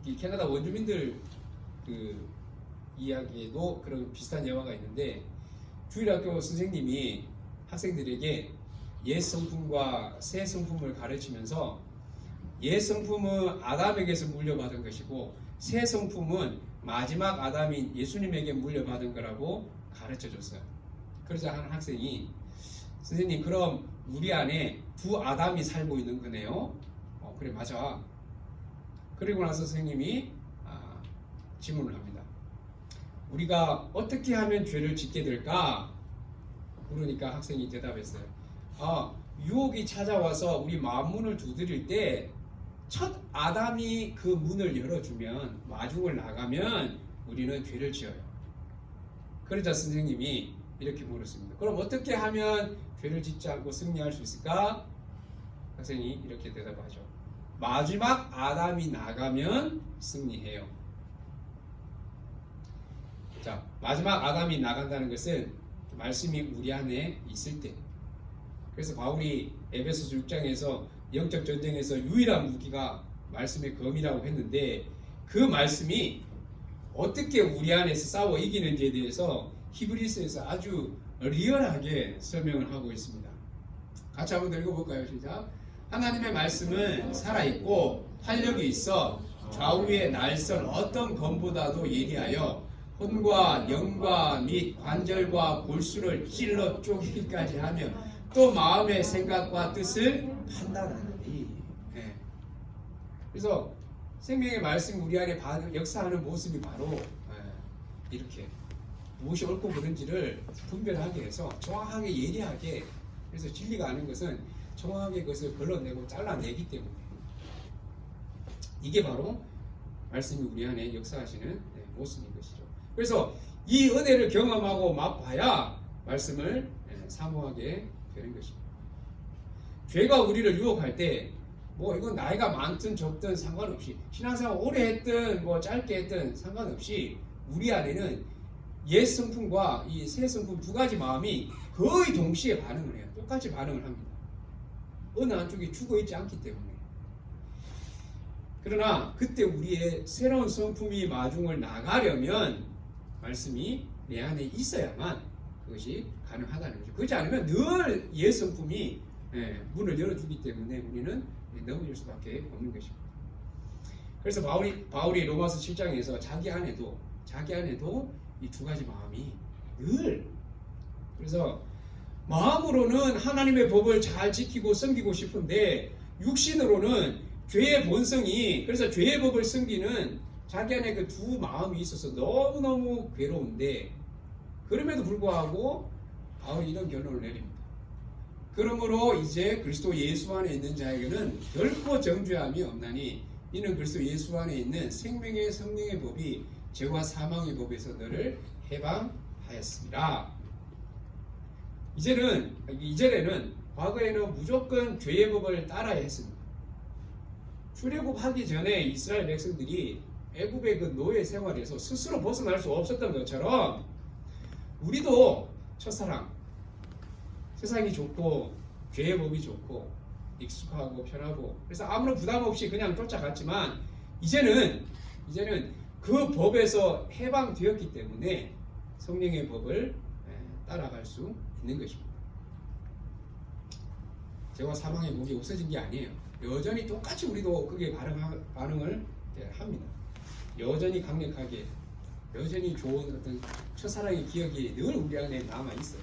이 캐나다 원주민들 그 이야기에도 그런 비슷한 예화가 있는데, 주일학교 선생님이 학생들에게 옛 성품과 새 성품을 가르치면서, 옛 성품은 아담에게서 물려받은 것이고 새 성품은 마지막 아담인 예수님에게 물려받은 거라고 가르쳐 줬어요. 그러자 한 학생이, 선생님 그럼 우리 안에 두 아담이 살고 있는 거네요? 그래 맞아. 그리고 나서 선생님이 질문을 합니다. 우리가 어떻게 하면 죄를 짓게 될까? 그러니까 학생이 대답했어요. 유혹이 찾아와서 우리 마음문을 두드릴 때 첫 아담이 그 문을 열어주면, 마중을 나가면 우리는 죄를 지어요. 그러자 선생님이 이렇게 물었습니다. 그럼 어떻게 하면 죄를 짓지 않고 승리할 수 있을까? 학생이 이렇게 대답하죠. 마지막 아담이 나가면 승리해요. 자, 마지막 아담이 나간다는 것은 말씀이 우리 안에 있을 때. 그래서 바울이 에베소서 6장에서 영적 전쟁에서 유일한 무기가 말씀의 검이라고 했는데, 그 말씀이 어떻게 우리 안에서 싸워 이기는지에 대해서 히브리서에서 아주 리얼하게 설명을 하고 있습니다. 같이 한번 읽어볼까요? 시작. 하나님의 말씀은 살아있고 활력이 있어 좌우의 날선 어떤 검보다도 예리하여 혼과 영과 및 관절과 골수를 찔러 쪼개기까지 하며 또 마음의 생각과 뜻을 판단하니. 그래서 생명의 말씀 우리 안에 역사하는 모습이 바로 이렇게 무엇이 옳고 그른지를 분별하게 해서 정확하게 예리하게, 그래서 진리가 아닌 것은 정확하게 그것을 걸러내고 잘라내기 때문에, 이게 바로 말씀이 우리 안에 역사하시는 모습인 것이죠. 그래서 이 은혜를 경험하고 맛봐야 말씀을 사모하게 되는 것입니다. 죄가 우리를 유혹할 때 뭐 이건 나이가 많든 적든 상관없이, 신앙생활 오래 했든 뭐 짧게 했든 상관없이 우리 안에는 옛 성품과 이 새 성품 두 가지 마음이 거의 동시에 반응을 해요. 똑같이 반응을 합니다. 어느 한쪽이 죽어 있지 않기 때문에. 그러나 그때 우리의 새로운 성품이 마중을 나가려면 말씀이 내 안에 있어야만 그것이 가능하다는 거죠. 그렇지 않으면 늘 옛 성품이 문을 열어주기 때문에 우리는 넘어질 수밖에 없는 것입니다. 그래서 바울이 로마서 7장에서 자기 안에도 이 두 가지 마음이 늘, 그래서 마음으로는 하나님의 법을 잘 지키고 섬기고 싶은데 육신으로는 죄의 본성이, 그래서 죄의 법을 섬기는 자기 안에 그 두 마음이 있어서 너무너무 괴로운데, 그럼에도 불구하고 바울이 이런 결론을 내립니다. 그러므로 이제 그리스도 예수 안에 있는 자에게는 결코 정죄함이 없나니 이는 그리스도 예수 안에 있는 생명의 성령의 법이 죄와 사망의 법에서 너를 해방하였습니다. 이전에는 과거에는 무조건 죄의 법을 따라야 했습니다. 출애굽하기 전에 이스라엘 백성들이 애굽의 그 노예 생활에서 스스로 벗어날 수 없었던 것처럼 우리도 첫사랑, 세상이 좋고 죄의 법이 좋고 익숙하고 편하고 그래서 아무런 부담 없이 그냥 쫓아갔지만 이제는 그 법에서 해방되었기 때문에 성령의 법을 따라갈 수 있는 것입니다. 죄와 사망의 법이 없어진 게 아니에요. 여전히 똑같이 우리도 그게 반응을 합니다. 여전히 강력하게, 여전히 좋은 어떤 첫사랑의 기억이 늘 우리 안에 남아 있어요.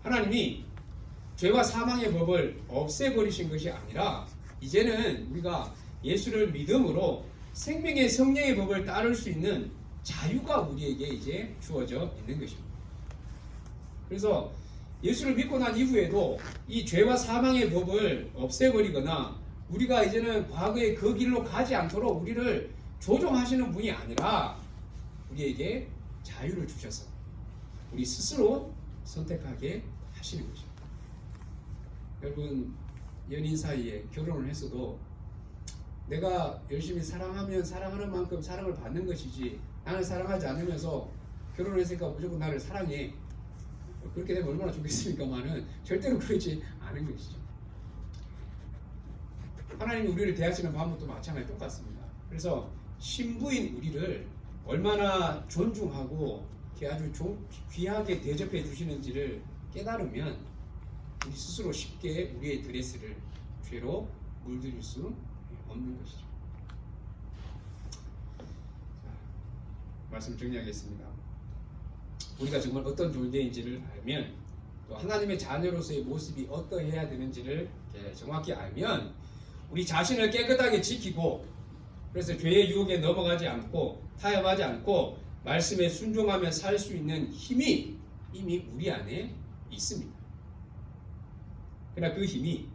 하나님이 죄와 사망의 법을 없애버리신 것이 아니라 이제는 우리가 예수를 믿음으로 생명의 성령의 법을 따를 수 있는 자유가 우리에게 이제 주어져 있는 것입니다. 그래서 예수를 믿고 난 이후에도 이 죄와 사망의 법을 없애버리거나 우리가 이제는 과거의 그 길로 가지 않도록 우리를 조종하시는 분이 아니라 우리에게 자유를 주셔서 우리 스스로 선택하게 하시는 것입니다. 여러분, 연인 사이에 결혼을 했어도 내가 열심히 사랑하면 사랑하는 만큼 사랑을 받는 것이지, 나는 사랑하지 않으면서 결혼을 했으니까 무조건 나를 사랑해, 그렇게 되면 얼마나 좋겠습니까만은 절대로 그렇지 않은 것이죠. 하나님이 우리를 대하시는 방법도 마찬가지 똑같습니다. 그래서 신부인 우리를 얼마나 존중하고 아주 귀하게 대접해 주시는지를 깨달으면 우리 스스로 쉽게 우리의 드레스를 죄로 물들일 수 없는 것이죠. 자, 말씀 정리하겠습니다. 우리가 정말 어떤 존재인지를 알면, 또 하나님의 자녀로서의 모습이 어떠해야 되는지를 정확히 알면 우리 자신을 깨끗하게 지키고, 그래서 죄의 유혹에 넘어가지 않고 타협하지 않고 말씀에 순종하며 살 수 있는 힘이 이미 우리 안에 있습니다. 그러나 그 힘이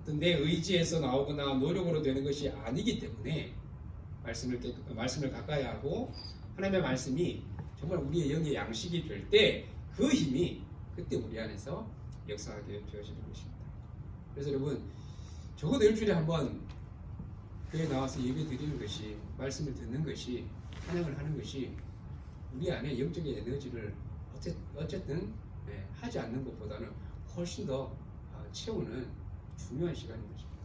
어떤 내 의지에서 나오거나 노력으로 되는 것이 아니기 때문에 말씀을 가까이 하고 하나님의 말씀이 정말 우리의 영의 양식이 될 때 그 힘이 그때 우리 안에서 역사하게 되어지는 것입니다. 그래서 여러분, 적어도 일주일에 한번 교회에 나와서 예배 드리는 것이, 말씀을 듣는 것이, 찬양을 하는 것이 우리 안에 영적인 에너지를 어쨌든 하지 않는 것보다는 훨씬 더 채우는 중요한 시간인 것입니다.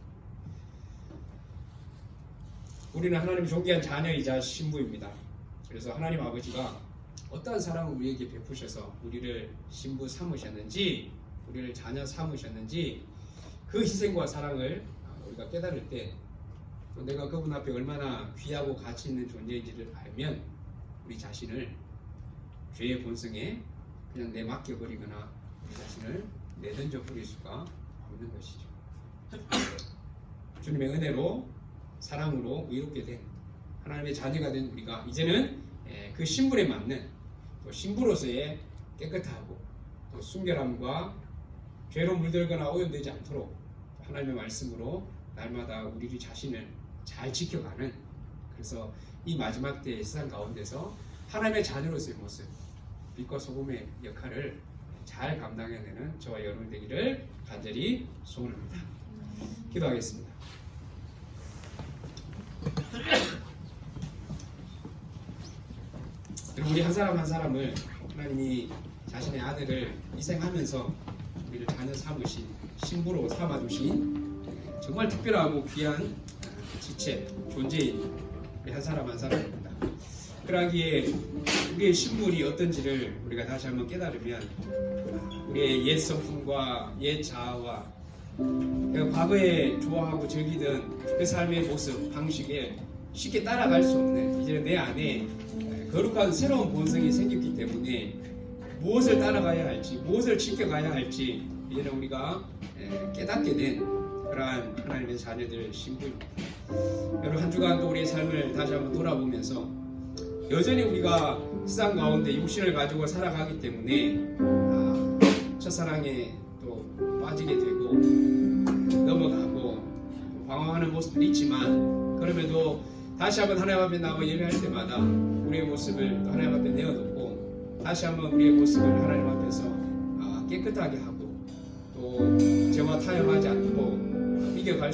우리는 하나님의 존귀한 자녀이자 신부입니다. 그래서 하나님 아버지가 어떠한 사랑을 우리에게 베푸셔서 우리를 신부 삼으셨는지, 우리를 자녀 삼으셨는지, 그 희생과 사랑을 우리가 깨달을 때, 또 내가 그분 앞에 얼마나 귀하고 가치 있는 존재인지를 알면 우리 자신을 죄의 본성에 그냥 내맡겨버리거나 우리 자신을 내던져 버릴 수가 없는 것이죠. 주님의 은혜로, 사랑으로 의롭게 된 하나님의 자녀가 된 우리가 이제는 그 신분에 맞는, 또 신부로서의 깨끗하고 또 순결함과 죄로 물들거나 오염되지 않도록 하나님의 말씀으로 날마다 우리 자신을 잘 지켜가는, 그래서 이 마지막 때의 세상 가운데서 하나님의 자녀로서의 모습, 빛과 소금의 역할을 잘 감당해내는 저와 여러분 되기를 간절히 소원합니다. 기도하겠습니다. 우리 한 사람 한 사람을 하나님이 자신의 아들을 희생하면서 우리를 자녀 삼으신, 신부로 삼아주신 정말 특별하고 귀한 지체, 존재인 우리 한 사람 한 사람입니다. 그러기에 우리의 신분이 어떤지를 우리가 다시 한번 깨달으면 우리의 옛 성품과 옛 자아와 내가 과거에 좋아하고 즐기던 그 삶의 모습, 방식에 쉽게 따라갈 수 없는, 이제 내 안에 거룩한 새로운 본성이 생겼기 때문에 무엇을 따라가야 할지, 무엇을 지켜가야 할지 이제는 우리가 깨닫게 된 그러한 하나님의 자녀들 신부입니다. 여러분, 한 주간도 우리의 삶을 다시 한번 돌아보면서 여전히 우리가 세상 가운데 육신을 가지고 살아가기 때문에 첫사랑에 또 빠지게 되고 넘어가고 방황하는 모습들이 있지만, 그럼에도 다시 한번 하나님 앞에 나와 예배할 때마다 우리의 모습을 또 하나님 앞에 내어놓고 다시 한번 우리의 모습을 하나님 앞에서 깨끗하게 하고 또 죄와 타협하지 않고 이겨낼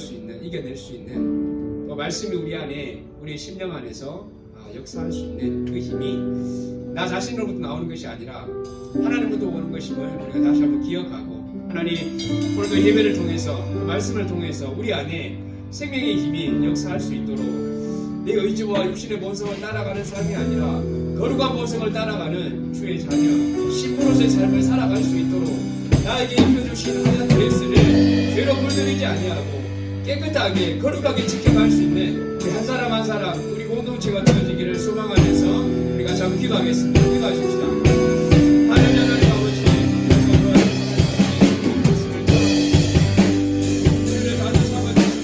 수 있는 또 말씀이 우리 안에, 우리의 심령 안에서 역사할 수 있는 그 힘이 나 자신으로부터 나오는 것이 아니라 하나님부터 오는 것임을 우리가 다시 한번 기억하고, 하나님 오늘도 예배를 통해서 그 말씀을 통해서 우리 안에 생명의 힘이 역사할 수 있도록 내 의지와 육신의 본성을 따라가는 삶이 아니라 거룩한 본성을 따라가는 주의 자녀 신부로서의 삶을 살아갈 수 있도록 나에게 입혀주신 하얀 드레스를 죄로 물들이지 아니하고 깨끗하게 거룩하게 지켜갈 수 있는 우리 한 사람 한 사람, 우리 공동체가 되어지기를 소망하면서 우리가 참 기도하겠습니다. 기도하십시다. 하나님 아버지, 우리를 다시 삼아주시고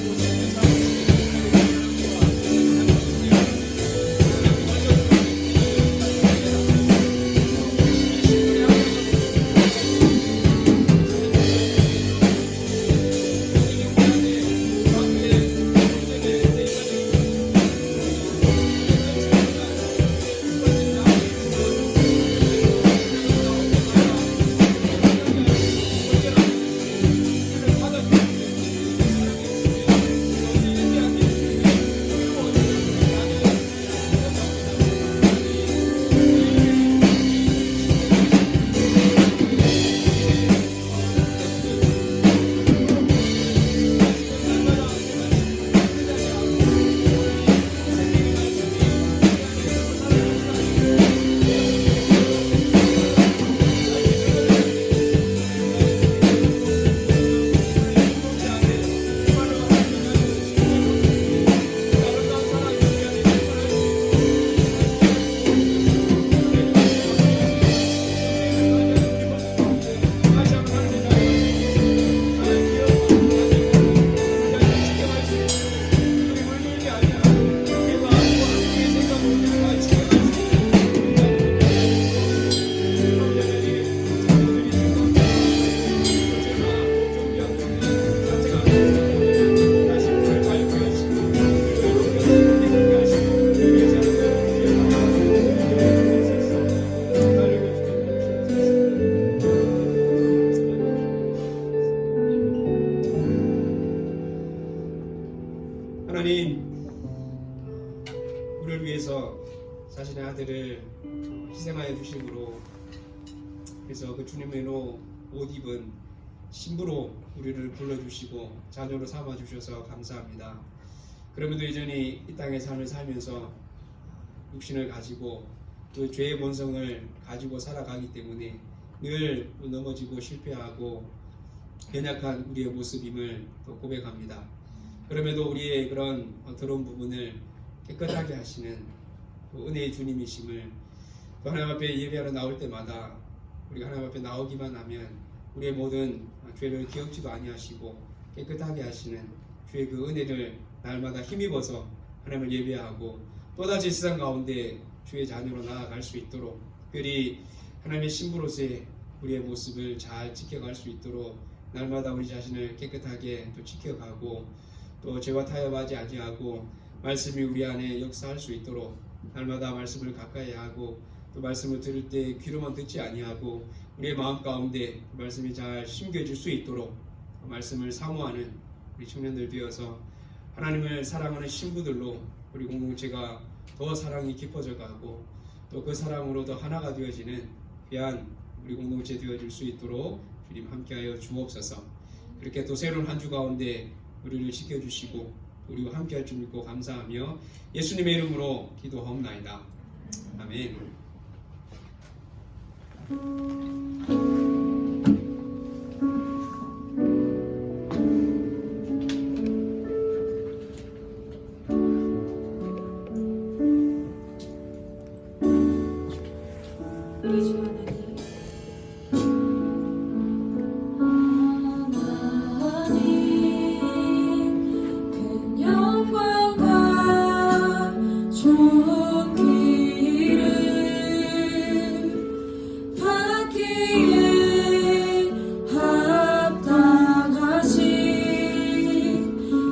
하나님, 우리를 위해서 자신의 아들을 희생하여 주심으로, 그래서 그 주님의로 옷 입은 신부로 우리를 불러주시고 자녀로 삼아주셔서 감사합니다. 그럼에도 여전히 이 땅의 삶을 살면서 육신을 가지고 그 죄의 본성을 가지고 살아가기 때문에 늘 넘어지고 실패하고 연약한 우리의 모습임을 또 고백합니다. 그럼에도 우리의 그런 더러운 부분을 깨끗하게 하시는 은혜의 주님이심을, 또 하나님 앞에 예배하러 나올 때마다 우리가 하나님 앞에 나오기만 하면 우리의 모든 죄를 기억지도 아니하시고 깨끗하게 하시는 주의 그 은혜를 날마다 힘입어서 하나님을 예배하고 또다시 세상 가운데 주의 자녀로 나아갈 수 있도록, 특별히 하나님의 신부로서의 우리의 모습을 잘 지켜갈 수 있도록 날마다 우리 자신을 깨끗하게 또 지켜가고 또 죄와 타협하지 아니하고 말씀이 우리 안에 역사할 수 있도록 날마다 말씀을 가까이 하고 또 말씀을 들을 때 귀로만 듣지 아니하고 우리의 마음 가운데 말씀이 잘 심겨질 수 있도록 말씀을 사모하는 우리 청년들 되어서 하나님을 사랑하는 신부들로 우리 공동체가 더 사랑이 깊어져 가고 또 그 사랑으로 더 하나가 되어지는 귀한 우리 공동체 되어질 수 있도록 주님 함께하여 주옵소서. 그렇게 또 새로운 한 주 가운데 우리를 지켜주시고 우리와 함께할 줄 믿고 감사하며 예수님의 이름으로 기도하옵나이다. 아멘.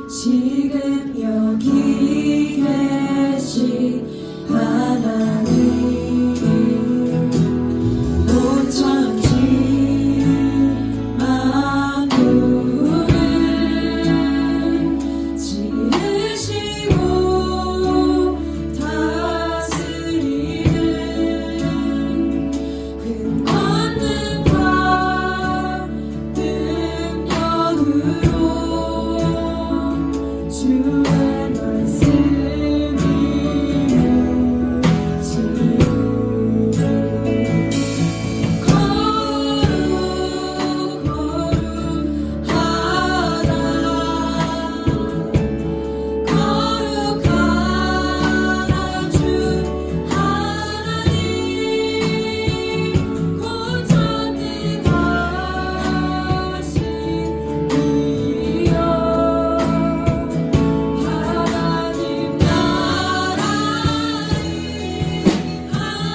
지금 여기 계신 하나님 온 천지 만물을 지으시고 다스리는 큰 권능과 능력으로 주의 말씀이 거룩하다 주 하나님 곧 전능하신 이여 하나님 나라의 하늘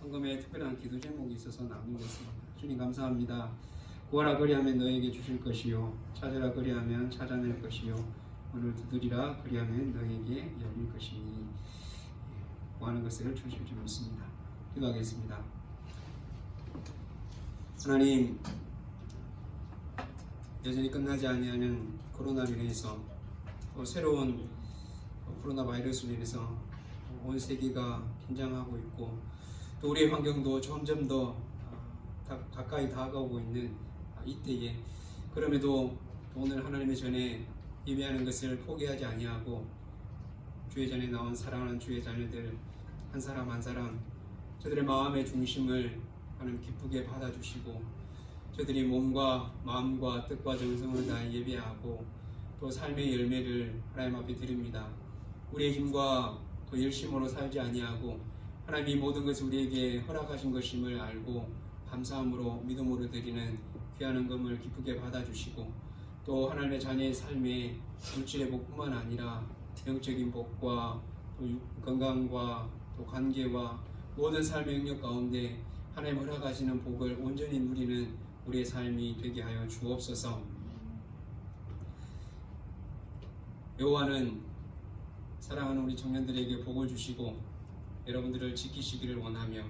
헌금에 특별한 기도 제목이 있어서 나누겠습니다. 주님 감사합니다. 구하라 그리하면 너에게 주실 것이요 찾으라 그리하면 찾아낼 것이요 문을 두드리라 그리하면 너에게 열릴 것이니 구하는 것을 주실 줄 믿습니다. 기도하겠습니다. 하나님, 여전히 끝나지 아니하는 코로나로 인해서 또 새로운 코로나 바이러스로 인해서 온 세계가 긴장하고 있고 또 우리의 환경도 점점 더 가까이 다가오고 있는 이때에 그럼에도 오늘 하나님의 전에 예배하는 것을 포기하지 아니하고 주의 전에 나온 사랑하는 주의 자녀들 한 사람 한 사람 저들의 마음의 중심을 하나님 기쁘게 받아주시고 저들이 몸과 마음과 뜻과 정성을 다해 예배하고 또 삶의 열매를 하나님 앞에 드립니다. 우리의 힘과 또 열심으로 살지 아니하고 하나님이 모든 것을 우리에게 허락하신 것임을 알고 감사함으로 믿음으로 드리는 귀한 헌금을 기쁘게 받아주시고 또 하나님의 자녀의 삶에 물질의 복뿐만 아니라 영적인 복과 또 건강과 또 관계와 모든 삶의 영역 가운데 하나님 허락하시는 복을 온전히 누리는 우리의 삶이 되게 하여 주옵소서. 여호와는 사랑하는 우리 청년들에게 복을 주시고 여러분들을 지키시기를 원하며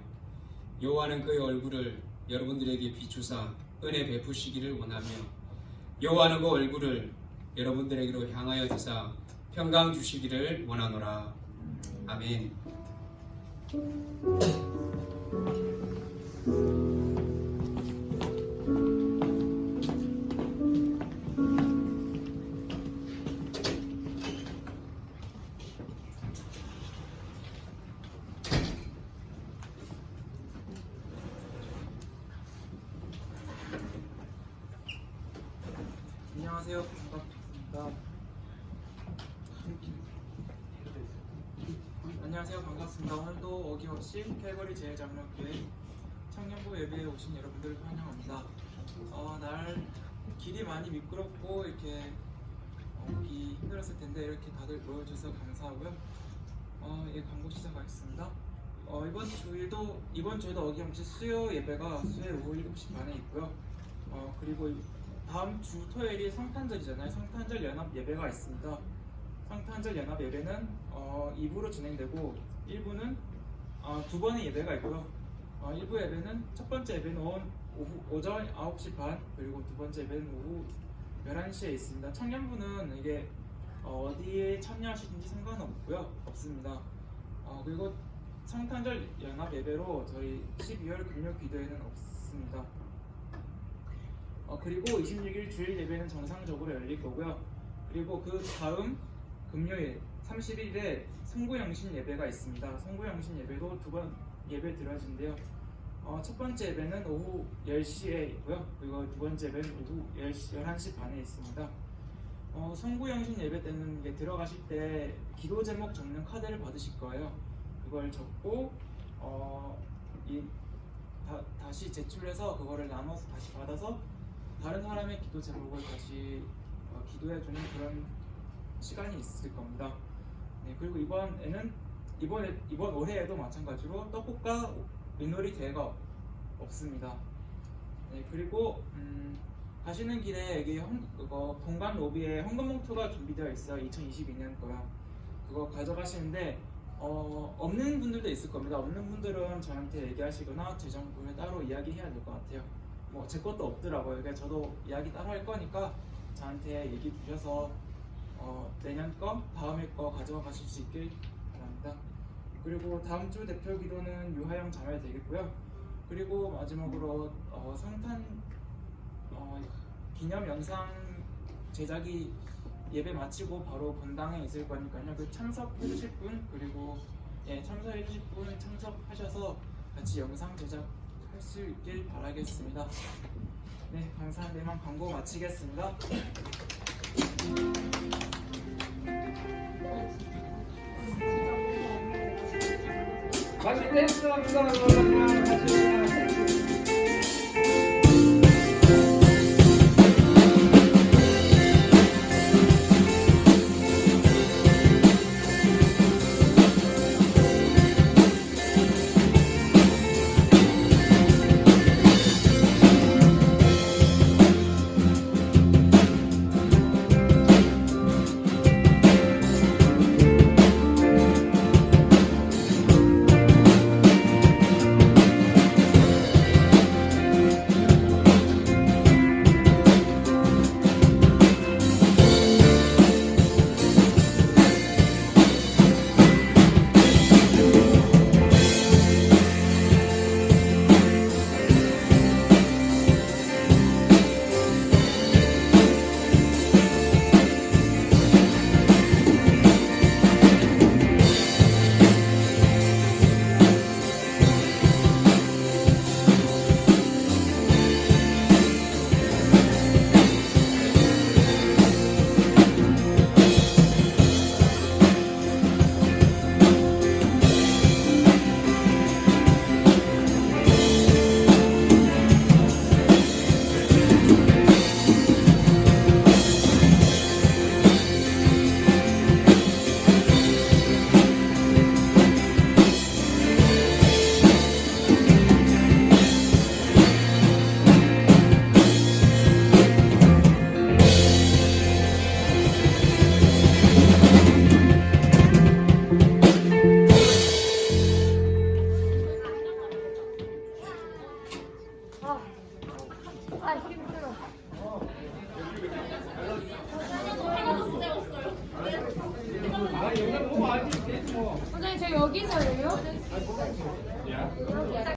여호와는 그의 얼굴을 여러분들에게 비추사 은혜 베푸시기를 원하며 여호와는 그 얼굴을 여러분들에게로 향하여 드사 평강 주시기를 원하노라. 아멘. 안녕하세요. 반갑습니다. 안녕하세요. 반갑습니다. 오늘도 어김없이 캘거리 제일장로교회 청년부 예배에 오신 여러분들을 환영합니다. 길이 많이 미끄럽고 이렇게 오기 힘들었을 텐데 이렇게 다들 모여주셔서 감사하고요. 광고 시작하겠습니다. 이번 주에도 어김없이 수요 예배가 수요일 오후 7시 반에 있고요. 그리고 다음 주 토요일이 성탄절이잖아요. 성탄절 연합 예배가 있습니다. 성탄절 연합 예배는 2부로 진행되고 1부는 두 번의 예배가 있고요. 1부 예배는 첫 번째 예배는 오전 9시 반, 그리고 두 번째 예배는 오후 11시에 있습니다. 청년부는 이게 어디에 참여하시든지 없습니다. 그리고 성탄절 연합 예배로 저희 12월 금요 기도회는 없습니다. 그리고 26일 주일 예배는 정상적으로 열릴 거고요. 그리고 그 다음 금요일 31일에 송구영신 예배가 있습니다. 송구영신 예배도 두 번 예배 드려지는데요. 첫 번째 예배는 오후 10시에 있고요. 그리고 두 번째 예배는 오후 11시 반에 있습니다. 송구영신 예배 때는 이게 들어가실 때 기도 제목 적는 카드를 받으실 거예요. 그걸 적고 다시 제출해서 그거를 나눠서 다시 받아서 다른 사람의 기도 제목을 다시 기도해주는 그런 시간이 있을 겁니다. 네, 그리고 이번 올해에도 마찬가지로 떡국과 민놀이 대회가 없습니다. 네, 그리고 가시는 길에 여기 본관 로비에 헌금 봉투가 준비되어 있어요. 2022년 거요. 그거 가져가시는데 없는 분들도 있을 겁니다. 없는 분들은 저한테 얘기하시거나 재정부에 따로 이야기해야 될 것 같아요. 제 것도 없더라고요. 그러니까 저도 이야기 따로 할 거니까 저한테 얘기 주셔서 내년 거, 다음에 거 가져가 가실 수 있길 바랍니다. 그리고 다음 주 대표 기도는 유하영 자매 되겠고요. 그리고 마지막으로 성탄 기념 영상 제작이 예배 마치고 바로 본당에 있을 거니까요. 그 참석해 주실 분, 그리고 참석해 주실 분 참석하셔서 같이 영상 제작할 수 있길 바라겠습니다. 네, 감사한 데만 광고 마치겠습니다. 맛있겠습니다.